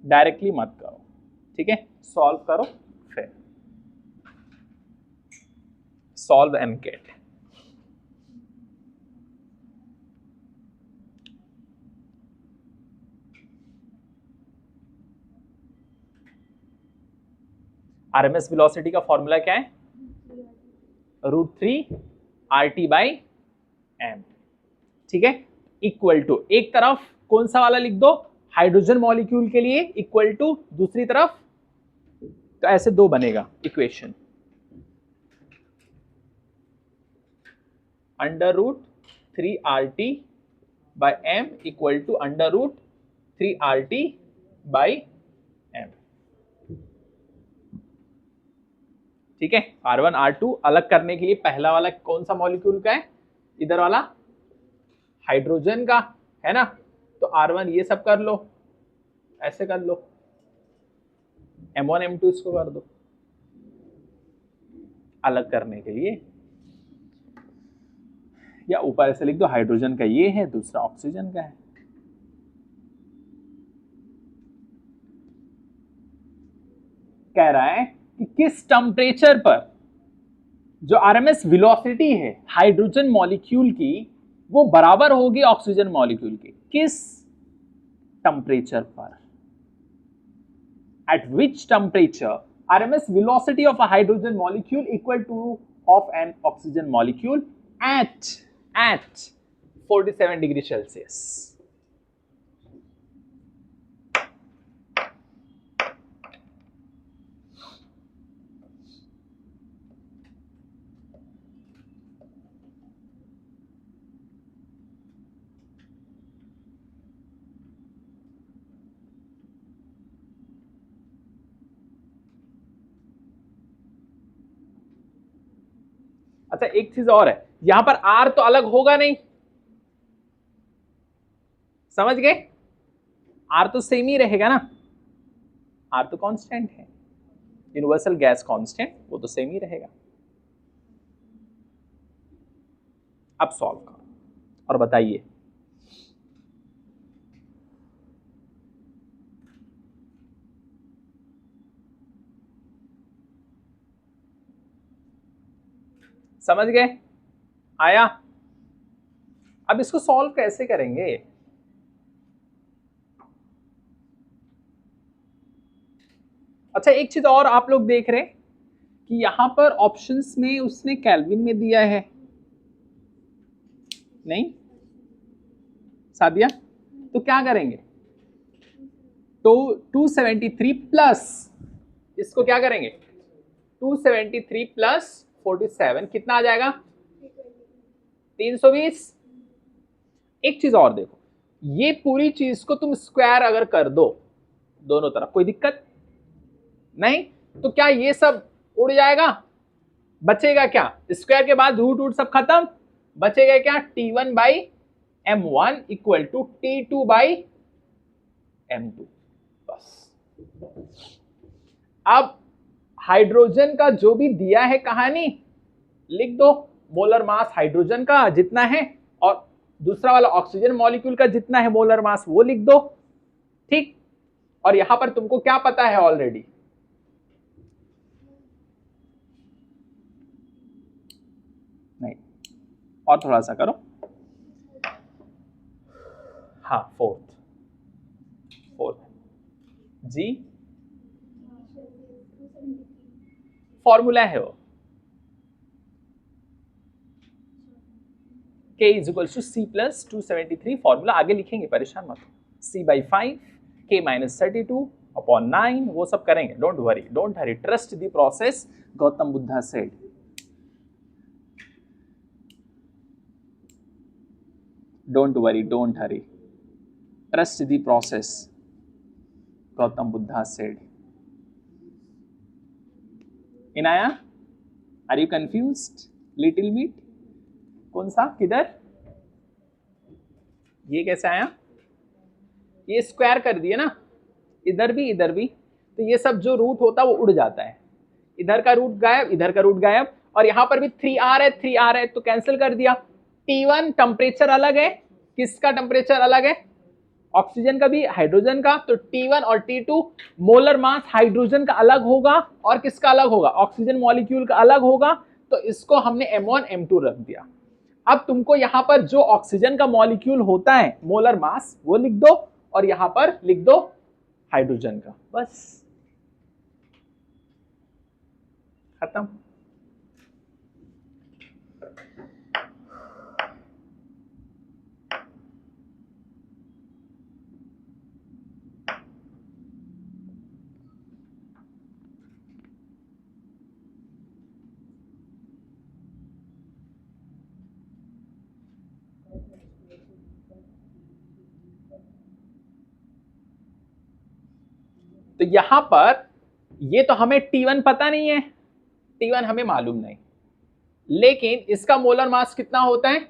डायरेक्टली मत करो, ठीक है? सॉल्व करो फिर solve and get. RMS velocity का फॉर्मूला क्या है? √3 RT/m, ठीक है? इक्वल टू, एक तरफ कौन सा वाला लिख दो, हाइड्रोजन मॉलिक्यूल के लिए इक्वल टू, दूसरी तरफ तो ऐसे दो बनेगा equation, √3 RT/m equal to √3 RT/m, ठीक है? R1 R2 अलग करने के लिए पहला वाला कौन सा मॉलिक्यूल का है? इधर वाला हाइड्रोजन का है ना, तो R1 ये सब कर लो, ऐसे कर लो, M1 M2 इसको कर दो अलग करने के लिए, या ऊपर ऐसे लिख दो, हाइड्रोजन का ये है, दूसरा ऑक्सीजन का है। कह रहा है कि किस टेम्परेचर पर जो आरएमएस वेलोसिटी है हाइड्रोजन मॉलिक्यूल की वो बराबर होगी ऑक्सीजन मॉलिक्यूल की, किस टेम्परेचर पर? Eight which temperature RMS velocity of a hydrogen molecule equal to of an oxygen molecule at 47 degree Celsius. अच्छा, एक चीज और है, यहां पर R तो अलग होगा नहीं, समझ गए? R तो सेम ही रहेगा ना, R तो कांस्टेंट है, यूनिवर्सल गैस कांस्टेंट, वो तो सेम ही रहेगा। अब सॉल्व करो और बताइए। समझ गए? आया? अब इसको सॉल्व कैसे करेंगे? अच्छा एक चीज और आप लोग देख रहे हैं कि यहां पर ऑप्शंस में उसने केल्विन में दिया है, नहीं सादिया? तो क्या करेंगे? तो 273 प्लस इसको क्या करेंगे? 273 प्लस 47 कितना आ जाएगा? 320। एक चीज और देखो, ये पूरी चीज को तुम स्क्वायर अगर कर दो दोनों तरफ, कोई दिक्कत नहीं, तो क्या ये सब उड़ जाएगा? बचेगा क्या? स्क्वायर के बाद रूट रूट सब खत्म, बचेगा क्या? T1 by M1 equal to T2 by M2। बस अब हाइड्रोजन का जो भी दिया है कहानी लिख दो, मोलर मास हाइड्रोजन का जितना है और दूसरा वाला ऑक्सीजन मॉलिक्यूल का जितना है मोलर मास वो लिख दो, ठीक। और यहां पर तुमको क्या पता है ऑलरेडी? नहीं, और थोड़ा सा करो। हाँ, फोर्थ जी फॉर्मूला है वो, K is equal to C plus 273, formula आगे लिखेंगे, परेशान मत हो। C by 5 K minus 32 upon 9, वो सब करेंगे, don't worry, don't hurry, trust the process, Gautam Buddha said. Don't worry, don't hurry, trust the process, Gautam Buddha said. Inaya, are you confused little bit? कौन सा, किधर? ये कैसे आया? ये स्क्वायर कर दिए ना, इधर भी इधर भी, तो ये सब जो रूट होता है वो उड़ जाता है, इधर का रूट गायब, इधर का रूट गायब, और यहां पर भी 3R है, 3R है तो कैंसिल कर दिया। T1 टेम्परेचर अलग है, किसका टेम्परेचर अलग है? ऑक्सीजन का भी, हाइड्रोजन का, तो T1 और T2 मोलर मास हाइड्रोजन का अलग होगा और किसका अलग होगा? ऑक्सीजन मॉलिक्यूल का अलग होगा, तो इसको हमने M1 M2 रख दिया। अब तुमको यहां पर जो ऑक्सीजन का मॉलिक्यूल होता है मोलर मास वो लिख दो, और यहां पर लिख दो हाइड्रोजन का, बस खत्म। तो यहां पर ये तो हमें T1 पता नहीं है, T1 हमें मालूम नहीं, लेकिन इसका मोलर मास कितना होता है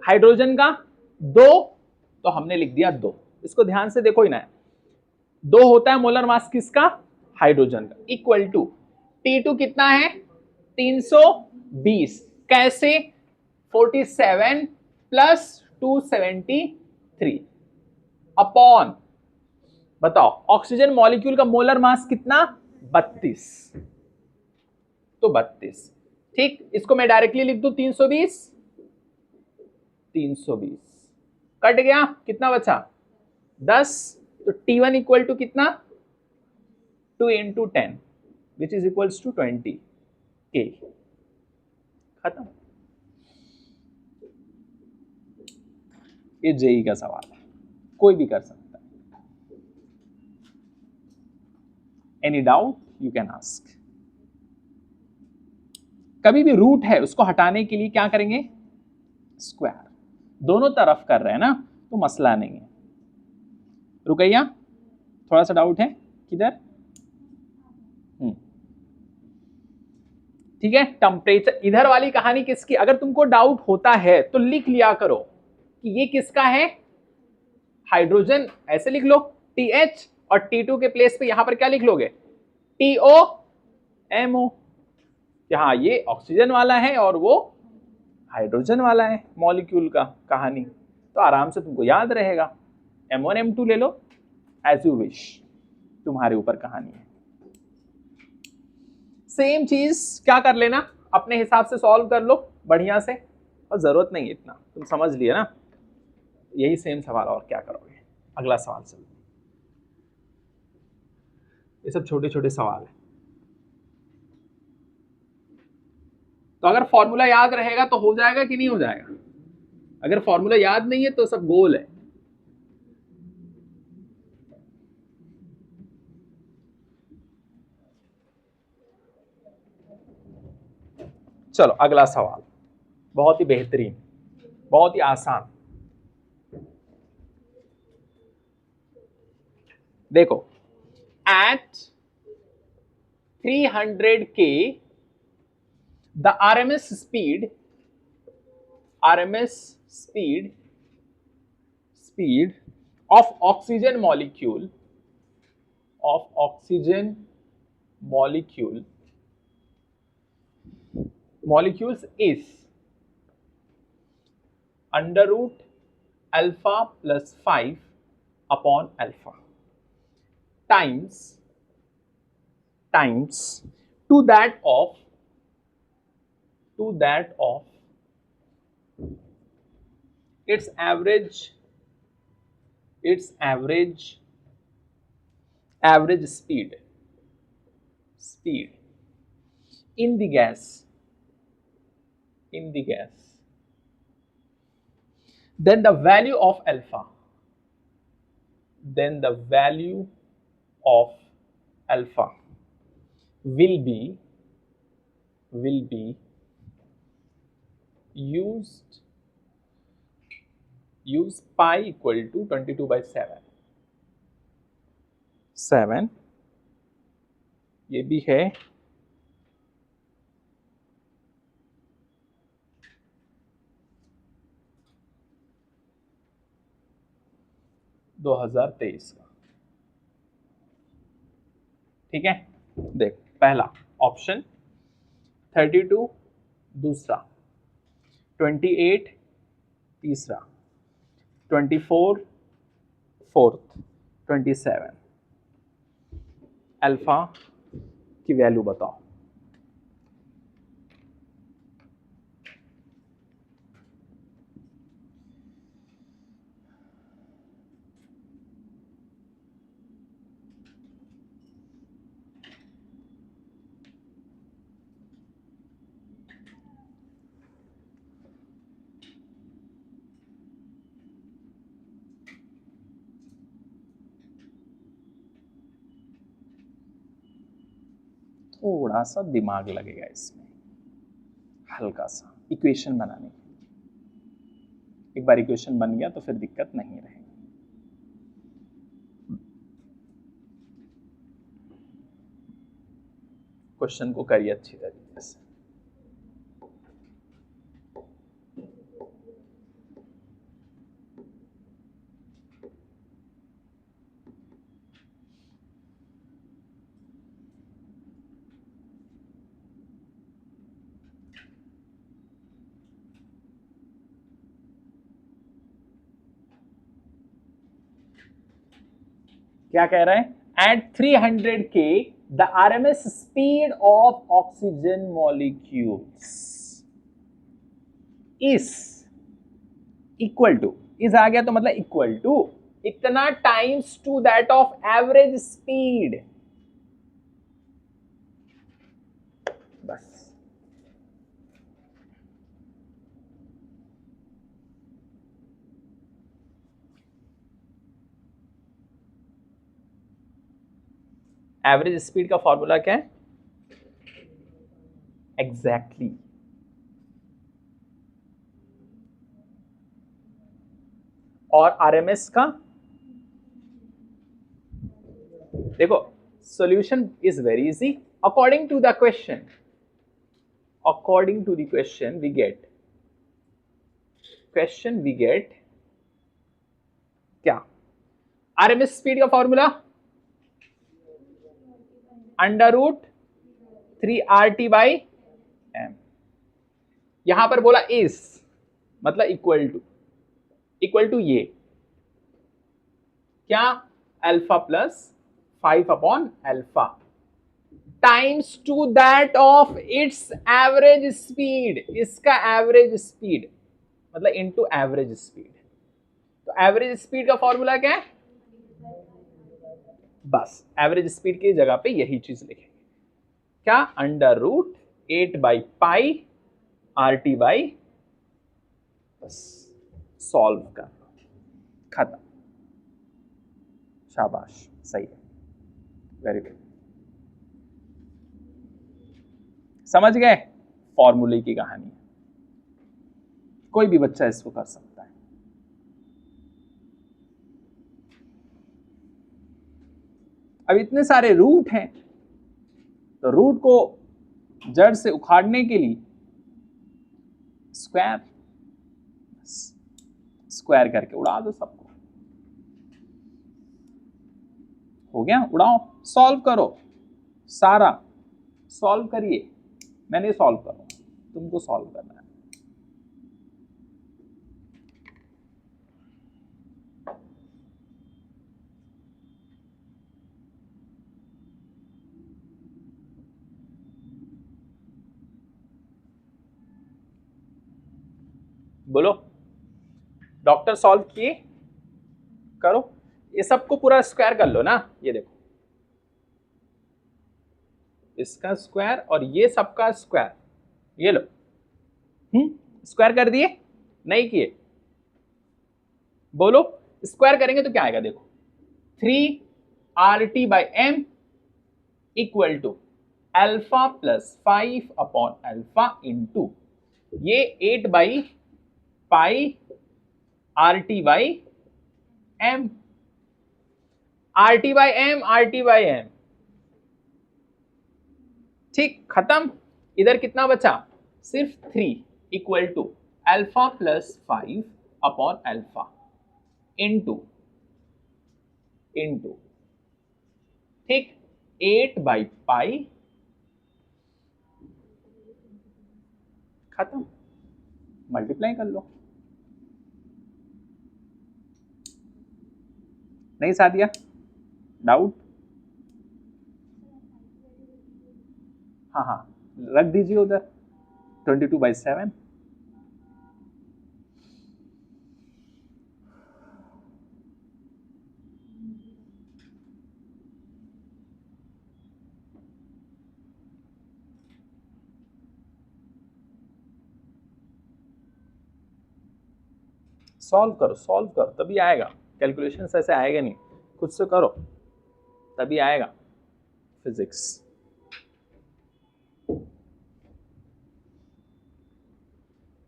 हाइड्रोजन का? 2, तो हमने लिख दिया 2। इसको ध्यान से देखो ही ना, 2 होता है मोलर मास किसका? हाइड्रोजन का, इक्वल टू T2 कितना है? 320, कैसे? 47 प्लस 273 अपॉन, बताओ ऑक्सीजन मॉलिक्यूल का मोलर मास कितना? 32, तो 32, ठीक। इसको मैं डायरेक्टली लिख दूं 320, 320 कट गया, कितना बचा? 10, तो T1 इक्वल टू कितना? 2 into 10 which is equals to 20 K, खत्म। ये जेई का सवाल है, कोई भी कर सकता है। Any doubt you can ask. कभी भी रूट है उसको हटाने के लिए क्या करेंगे? स्क्वायर, दोनों तरफ कर रहे हैं ना तो मसला नहीं है। रुकैया, थोड़ा सा डाउट है, किधर? ठीक है, टेम्परेचर, इधर वाली कहानी किसकी? अगर तुमको डाउट होता है तो लिख लिया करो कि ये किसका है? हाइड्रोजन, ऐसे लिख लो TH, और T2 के प्लेस पे यहां पर क्या लिख लोगे? TO MO, हाँ ये ऑक्सीजन वाला है और वो हाइड्रोजन वाला है मॉलिक्यूल का कहानी, तो आराम से तुमको याद रहेगा। M1 M2 ले लो एज यू विश, तुम्हारे ऊपर कहानी है। सेम चीज क्या कर लेना, अपने हिसाब से सॉल्व कर लो बढ़िया से, और जरूरत नहीं है इतना, तुम समझ लिए ना, यही सेम सवाल, और क्या करोगे। अगला सवाल चलो। ये सब छोटे छोटे सवाल है। तो अगर फॉर्मूला याद रहेगा तो हो जाएगा कि नहीं हो जाएगा? अगर फॉर्मूला याद नहीं है तो सब गोल है। चलो अगला सवाल, बहुत ही बेहतरीन, बहुत ही आसान। देखो, at 300k the RMS speed of oxygen molecules is under root alpha plus 5 upon alpha times to that of its average speed in the gas, then the value of alpha will be used pi equal to 22/7 ये भी है। दो 2023 का, ठीक है। देख, पहला option 32, दूसरा 28, तीसरा 24, फोर्थ 27। अल्फा की वैल्यू बताओ। थोड़ा सा दिमाग लगेगा इसमें, हल्का सा इक्वेशन बनाने। एक बार इक्वेशन बन गया तो फिर दिक्कत नहीं रहेगी। क्वेश्चन को करिए अच्छी तरीके से। क्या कह रहा है? At 300k the RMS speed of oxygen molecules is equal to, is आ गया तो मतलब इक्वल टू इतना times to that of average speed. बस एवरेज स्पीड का फॉर्मूला क्या है? एग्जैक्टली और आरएमएस का देखो, solution is very easy. According to the question we get क्या? आरएमएस स्पीड का फॉर्मूला अंडर रूट 3RT/m। यहां पर बोला इज मतलब इक्वल टू ये क्या? Alpha plus 5 upon alpha times to that of its average speed. इसका एवरेज स्पीड मतलब इनटू एवरेज स्पीड। तो एवरेज स्पीड का फॉर्मूला क्या है? बस एवरेज स्पीड की जगह पे यही चीज लिखेंगे, क्या, √8/पाई RT बाई, बस सॉल्व कर लो, खत्म, शाबाश, सही है, वेरी गुड। समझ गए, फॉर्मूले की कहानी, कोई भी बच्चा इसको कर सकता है। अब इतने सारे रूट हैं, तो रूट को जड़ से उखाड़ने के लिए स्क्वायर, स्क्वायर करके उड़ा दो सबको, हो गया, उड़ाओ, सॉल्व करो, सारा सॉल्व करिए, मैंने सॉल्व करूँ, तुमको सॉल्व करना है। बोलो, डॉक्टर सॉल्व किए, करो, ये सबको पूरा स्क्वायर कर लो ना, ये देखो, इसका स्क्वायर और ये सबका स्क्वायर, ये लो, स्क्वायर कर दिए, नहीं किए, बोलो, स्क्वायर करेंगे तो क्या आएगा, देखो, 3RT/m equal to alpha plus 5/अल्फा इंटू ये 8/पाई RT/m, RT/m, ठीक, खत्म। इधर कितना बचा, सिर्फ 3 इक्वल टू अल्फा प्लस 5/अल्फा इंटू, ठीक, 8/पाई, खत्म, मल्टीप्लाई कर लो, नहीं सादिया, डाउट, हाँ हाँ रख दीजिए उधर, 22/7, सॉल्व करो, तभी आएगा, कैलकुलेशन ऐसे आएगा नहीं, खुद से करो तभी आएगा फिजिक्स।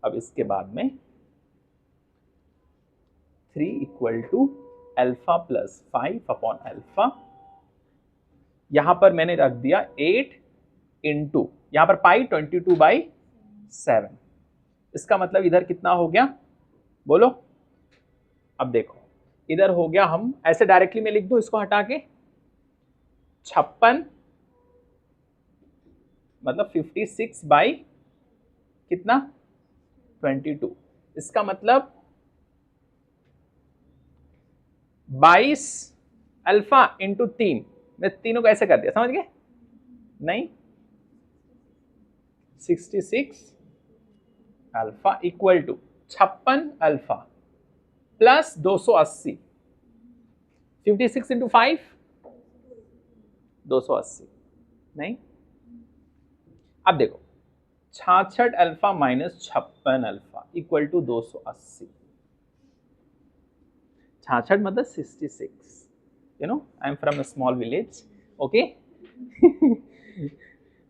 अब इसके बाद में 3 इक्वल टू अल्फा प्लस 5/अल्फा, यहां पर मैंने रख दिया 8 इंटू, यहां पर पाई 22/7, इसका मतलब इधर कितना हो गया, बोलो, अब देखो इधर हो गया, हम ऐसे डायरेक्टली मैं लिख दूं इसको हटा के, 56 मतलब 56 कितना 22, इसका मतलब 22 अल्फा इंटू 3, मैं तीनों को ऐसे कर दिया, समझ गए, नहीं 66 alpha equal to 56 alpha plus 280, 56 into 5 280, नहीं, अब देखो 66 alpha minus 56 alpha equal to 280, 66 मतलब 66, you know I am from a small village, okay,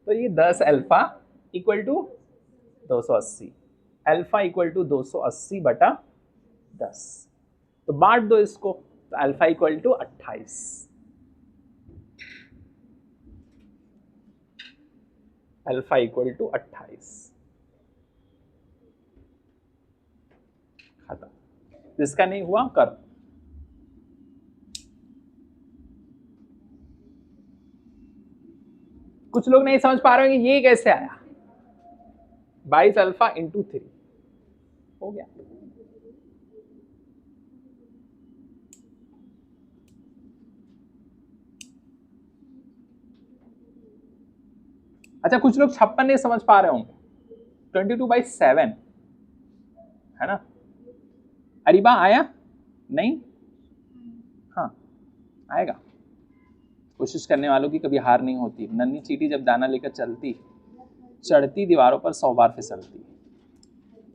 तो ये 10 alpha equal to 280, alpha equal to 280/10, तो बांट दो इसको, तो alpha equal to 28, alpha equal to 28, खत्म, जिसका नहीं हुआ कर, कुछ लोग नहीं समझ पा रहे होंगे ये कैसे आया, 22 अल्फा इंटू 3 हो गया, अच्छा कुछ लोग 56 नहीं समझ पा रहे होंगे, 22/7 है ना, अरीबा आया नहीं, हाँ आएगा, कोशिश करने वालों की कभी हार नहीं होती। नन्ही चींटी जब दाना लेकर चलती, चढ़ती दीवारों पर 100 बार फिसलती,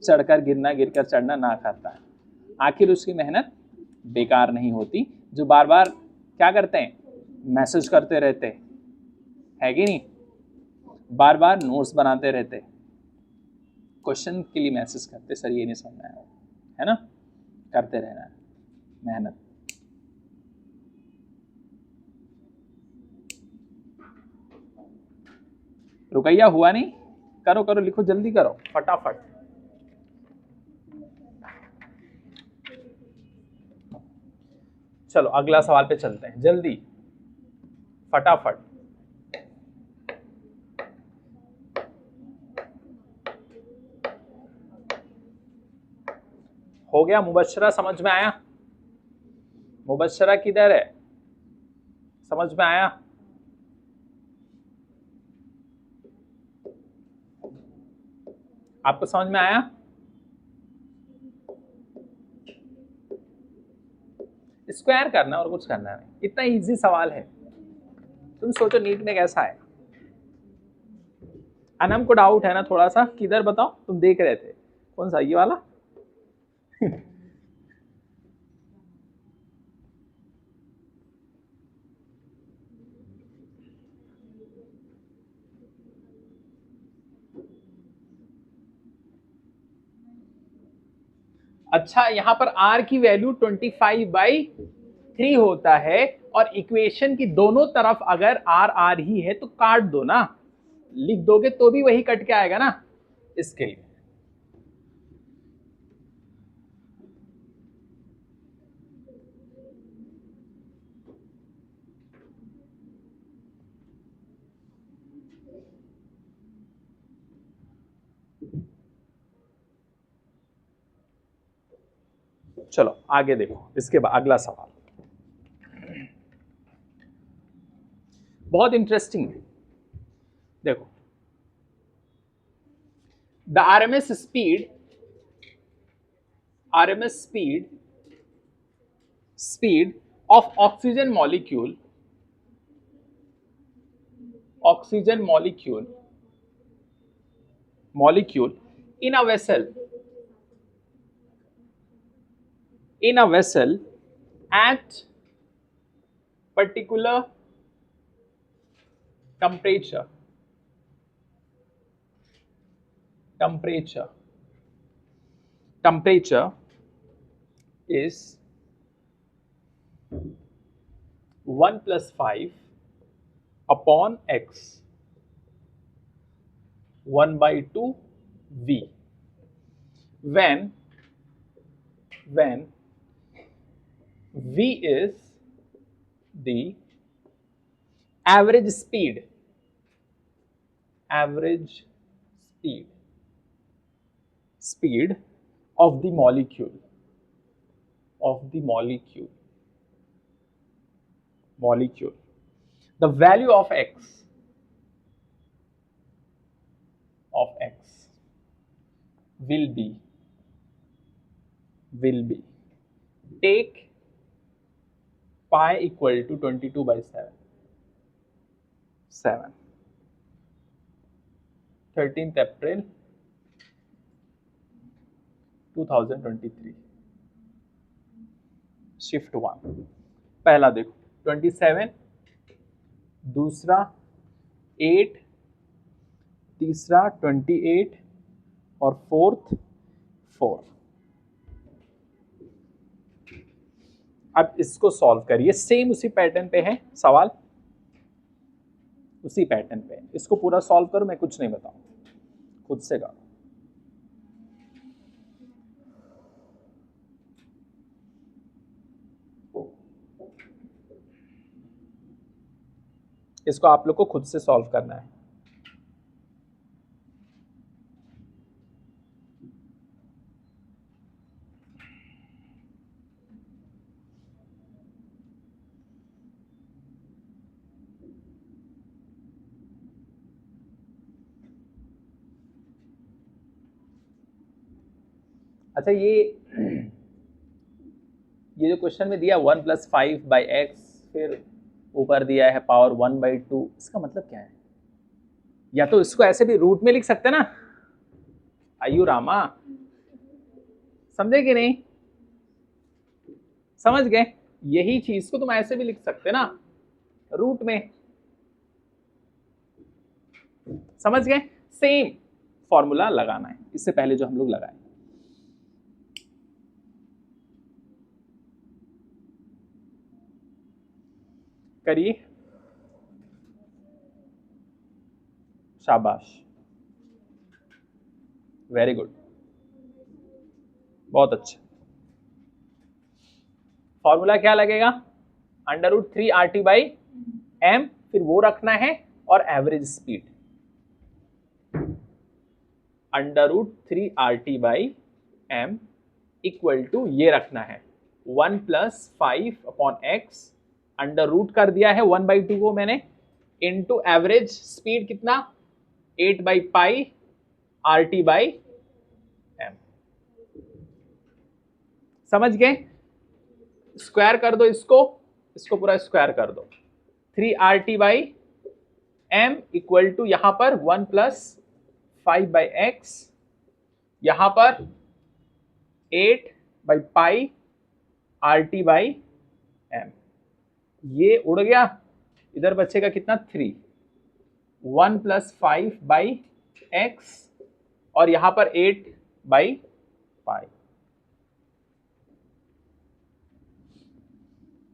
चढ़कर गिरना गिरकर चढ़ना ना खाता है, आखिर उसकी मेहनत बेकार नहीं होती। जो बार बार क्या करते हैं, मैसेज करते रहते है कि नहीं, बार बार नोट्स बनाते रहते, क्वेश्चन के लिए मैसेज करते, सर ये नहीं समझ आया, है ना, करते रहना है मेहनत। रुकैया हुआ नहीं, करो करो, लिखो, जल्दी करो, फटाफट। चलो अगला सवाल पे चलते हैं, जल्दी फटाफट। हो गया? मुबशरा समझ में आया? मुबशरा किधर है? समझ में आया? आपको समझ में आया? स्क्वायर करना और कुछ करना नहीं, इतना इजी सवाल है। तुम सोचो नीट में कैसा है। अनम को डाउट है ना थोड़ा सा, किधर बताओ, तुम देख रहे थे कौन सा, ये वाला? अच्छा, यहां पर r की वैल्यू 25/3 होता है, और इक्वेशन की दोनों तरफ अगर r r ही है तो काट दो ना, लिख दोगे तो भी वही कट के आएगा ना, इसके लिए। चलो आगे देखो, इसके बाद अगला सवाल बहुत इंटरेस्टिंग है। देखो, the RMS speed of oxygen molecule in a vessel at particular temperature is 1 + 5 upon x 1/2 v, when v is the average speed of the molecule the value of x will be take pi equal to 22/7 13th April 2023 shift 1। पहला देखो 27, दूसरा 8, तीसरा 28 और fourth 4। अब इसको solve करिए, same उसी pattern पे है सवाल, उसी पैटर्न पे। इसको पूरा सॉल्व करो, मैं कुछ नहीं बताऊं, खुद से करो। इसको आप लोग को खुद से सॉल्व करना है। अच्छा, ये जो क्वेश्चन में दिया 1 + 5/x, फिर ऊपर दिया है पावर 1/2, इसका मतलब क्या है? या तो इसको ऐसे भी रूट में लिख सकते ना, आयु रामा, समझे कि नहीं? समझ गए? यही चीज को तुम ऐसे भी लिख सकते ना, रूट में। समझ गए? सेम फॉर्मूला लगाना है इससे पहले जो हम लोग लगाए। करिए, शाबाश, वेरी गुड, बहुत अच्छा। फॉर्मूला क्या लगेगा? √3RT/m, फिर वो रखना है, और average speed √3RT/m equal to ये रखना है 1 + 5/x, अंडर रूट कर दिया है 1/2 को मैंने, इनटू एवरेज स्पीड कितना, 8/π/RT/m। समझ गए? स्क्वायर कर दो इसको, इसको पूरा स्क्वायर कर दो। 3RT/m इक्वल टू यहां पर 1 + 5/x, यहां पर 8/π/RT/m। ये उड़ गया, इधर बचेगा कितना, 3, 1 + 5/x, और यहां पर 8/π।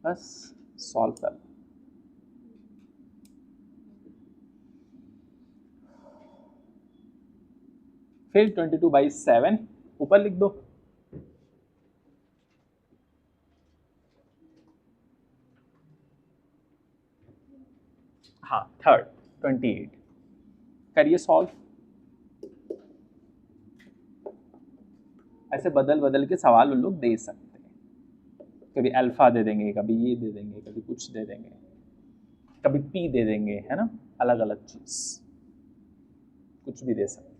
बस सॉल्व कर। फिर 22/7 ऊपर लिख दो। हाँ, थर्ड 28 करिए सॉल्व। ऐसे बदल बदल के सवाल उन लोग दे सकते हैं, कभी अल्फा दे देंगे, कभी ये दे देंगे, कभी कुछ दे देंगे, कभी पी दे देंगे, है ना, अलग अलग चीज, कुछ भी दे सकते हैं।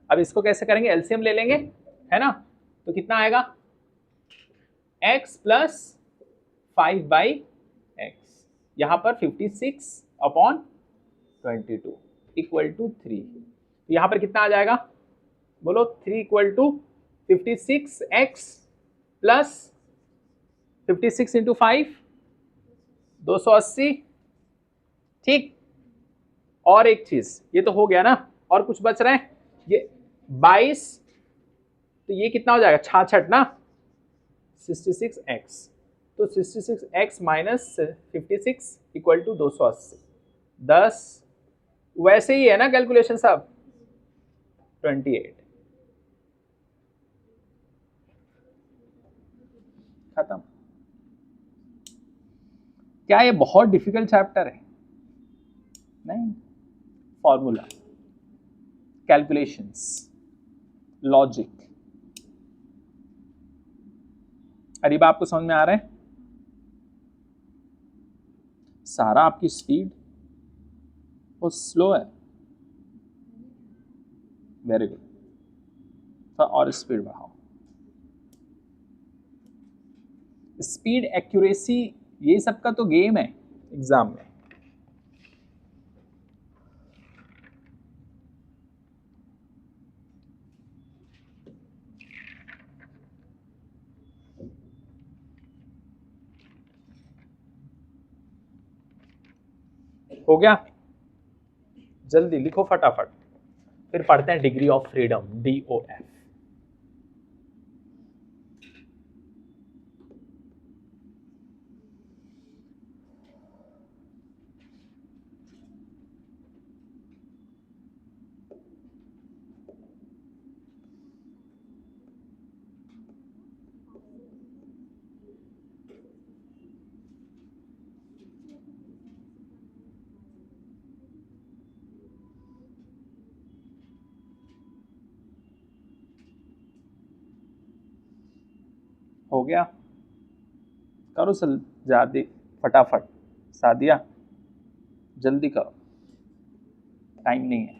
अब इसको कैसे करेंगे, एलसीएम ले लेंगे, है ना, तो कितना आएगा, x + 5/x, यहां पर 56/22 इक्वल टू 3, तो यहां पर कितना आ जाएगा, बोलो, 3 = 56x + 56 × 5 280। ठीक, और एक चीज, ये तो हो गया ना, और कुछ बच रहे हैं, ये 22, तो ये कितना हो जाएगा, 66 ना, 66x, तो 66x - 56 इक्वल टू 280, 10, वैसे ही है ना कैलकुलेशन सब, 28, खत्म। क्या ये बहुत डिफिकल्ट चैप्टर है? नहीं, फॉर्मूला, कैलकुलेशंस, लॉजिक, अरीबा आपको समझ में आ रहा है? सारा आपकी स्पीड वो स्लो है, वेरी गुड, तो और स्पीड बढ़ाओ। स्पीड, एक्यूरेसी, ये सब का तो गेम है एग्जाम में। हो गया, जल्दी लिखो फटाफट, फिर पढ़ते हैं डिग्री ऑफ फ्रीडम, DOF। हो गया, करो जल्दी फटाफट, सादिया जल्दी करो, टाइम नहीं है।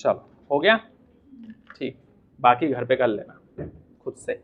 चलो हो गया, ठीक, बाकी घर पे कर लेना खुद से।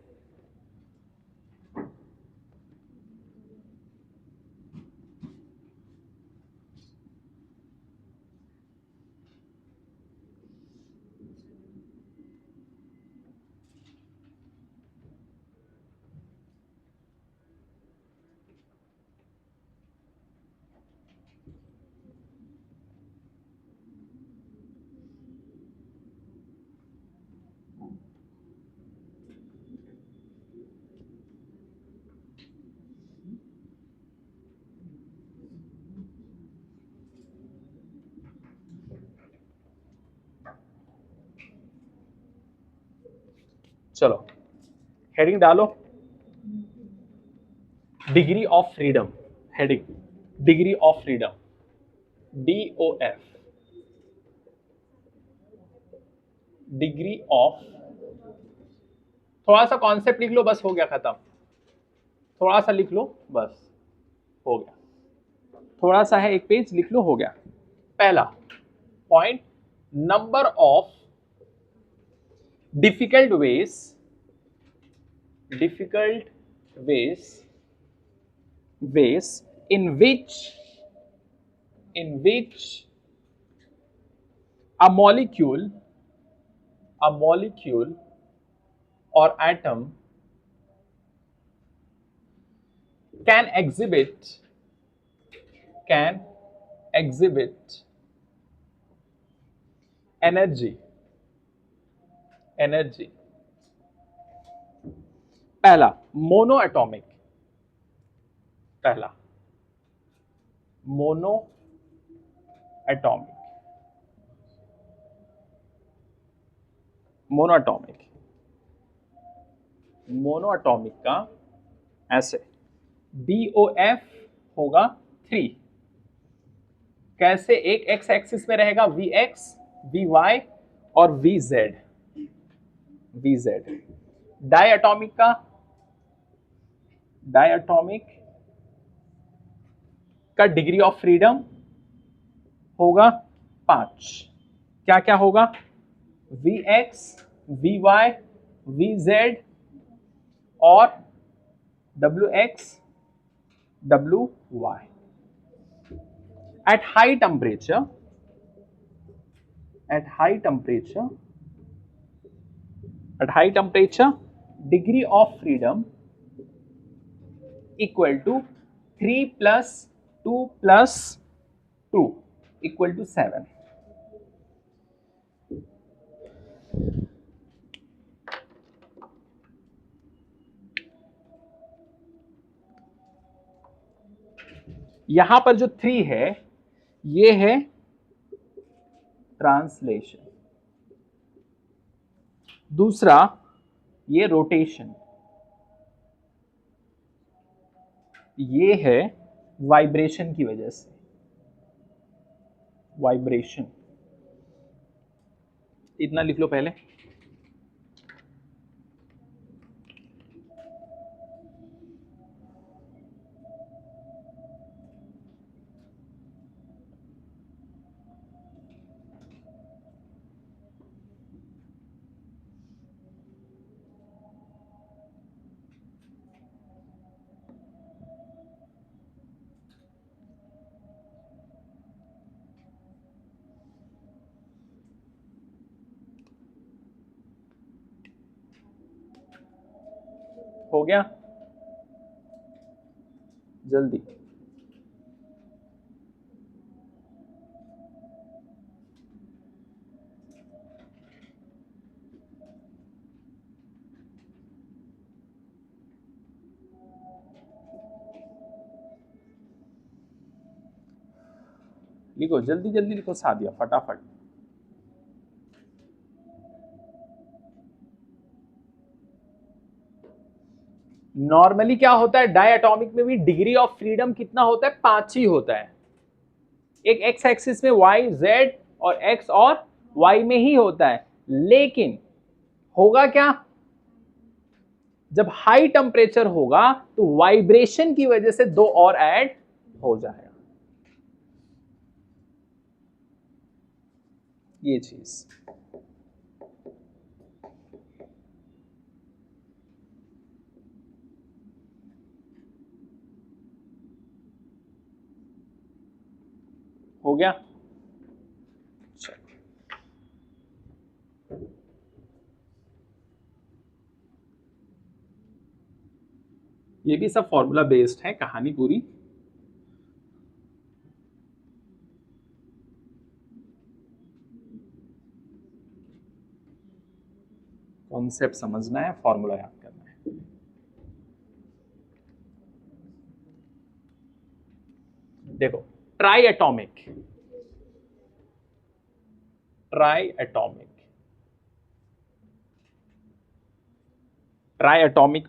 चलो हेडिंग डालो, degree of freedom, heading degree of freedom, DOF, degree of, थोड़ा सा कॉन्सेप्ट लिख लो बस, हो गया खत्म, थोड़ा सा लिख लो बस, हो गया, थोड़ा सा है, एक पेज लिख लो, हो गया। पहला point, number of difficult ways in which a molecule or atom can exhibit energy। पहला मोनो एटॉमिक, मोनो एटॉमिक का ऐसे DOF होगा 3, कैसे, एक एक्स एक्सिस में रहेगा VX, VY और VZ। डायटॉमिक का डिग्री ऑफ फ्रीडम होगा 5, क्या क्या होगा, VX, VY, VZ और WX, WY। at high temperature degree of freedom equal to 3 plus 2 plus 2 equal to 7। यहां पर जो 3 है ये है ट्रांसलेशन, दूसरा ये रोटेशन, ये है वाइब्रेशन की वजह से, वाइब्रेशन, इतना लिख लो पहले। हो गया, जल्दी, लिखो जल्दी जल्दी लिखो सादिया, फटाफट। नॉर्मली क्या होता है, डायटॉमिक में भी डिग्री ऑफ फ्रीडम कितना होता है, 5 ही होता है। एक एक्स एक्सिस में Y, Z और X और Y में ही होता है, लेकिन होगा क्या, जब हाई टेम्परेचर होगा तो वाइब्रेशन की वजह से 2 और ऐड हो जाएगा, ये चीज। हो गया। ये भी सब फॉर्मूला बेस्ड है कहानी पूरी। कॉन्सेप्ट समझना है, फॉर्मूला याद करना है। देखो, ट्राई एटॉमिक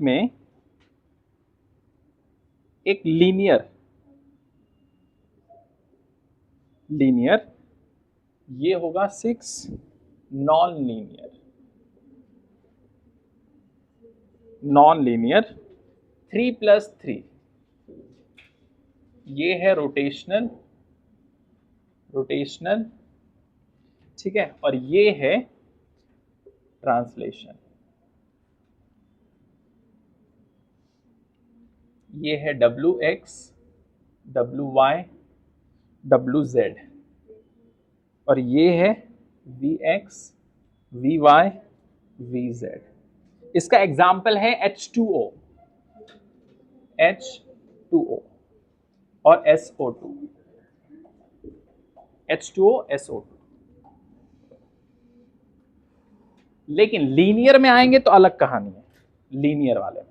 में एक लीनियर ये होगा 6, नॉन लीनियर 3+3, ये है रोटेशनल, ठीक है, और ये है ट्रांसलेशन, ये है WX, WY, WZ, और ये है VX, VY, VZ। इसका एग्जाम्पल है H2O और SO2, H2O, SO2। लेकिन लीनियर में आएंगे तो अलग कहानी है। लीनियर वाले में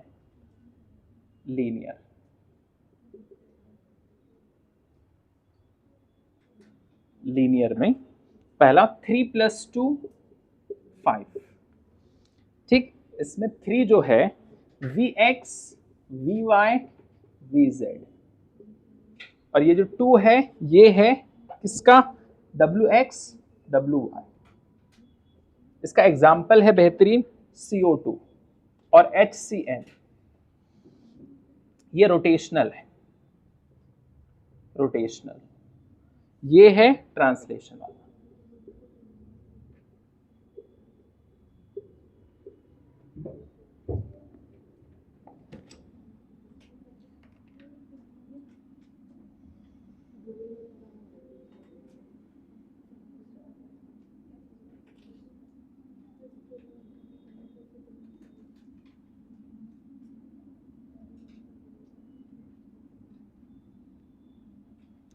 लीनियर में पहला 3+2 5, ठीक। इसमें 3 जो है VX, VY, VZ, और ये जो 2 है ये है किसका, WX, WY। इसका एग्जाम्पल है बेहतरीन CO2 और HCN। ये रोटेशनल है, ये है ट्रांसलेशन वाला।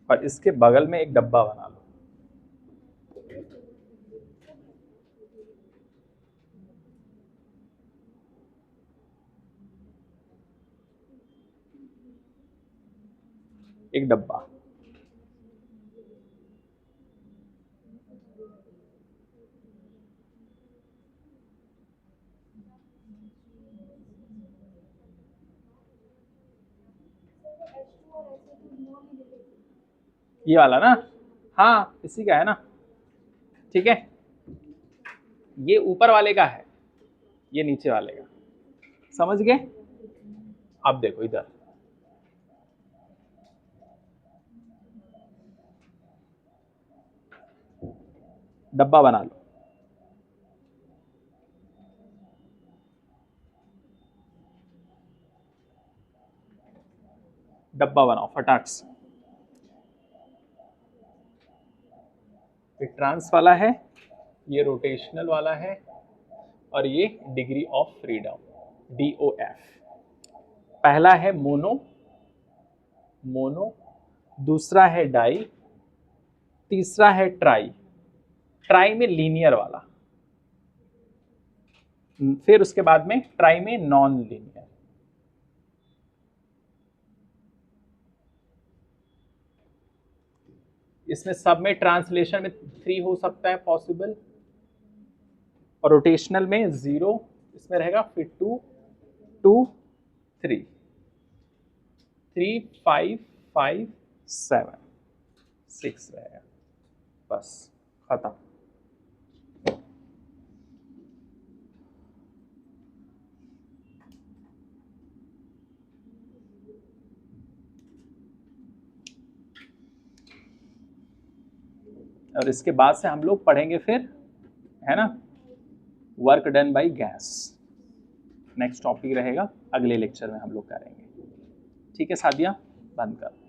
और इसके बगल में एक डब्बा बना लो। एक डब्बा, ये वाला ना, हाँ इसी का है ना, ठीक है। ये ऊपर वाले का है, ये नीचे वाले का, समझ गए। अब देखो इधर, डब्बा बना लो। डब्बा बनाओ फटाक से। ये ट्रांस वाला है, ये रोटेशनल वाला है, और ये डिग्री ऑफ फ्रीडम DOF। पहला है मोनो, दूसरा है डाई, तीसरा है ट्राई में लीनियर वाला, फिर उसके बाद में ट्राई में नॉन लीनियर। इसमें सब में ट्रांसलेशन में 3 हो सकता है पॉसिबल, और रोटेशनल में 0 इसमें रहेगा, फिर 2, 2, 3, 3, 5, 5, 7, 6 रहेगा, बस खत्म। और इसके बाद से हम लोग पढ़ेंगे फिर, है ना, work done by gas. Next topic रहेगा, अगले लेक्चर में हम लोग करेंगे। ठीक है सादिया, बंद कर।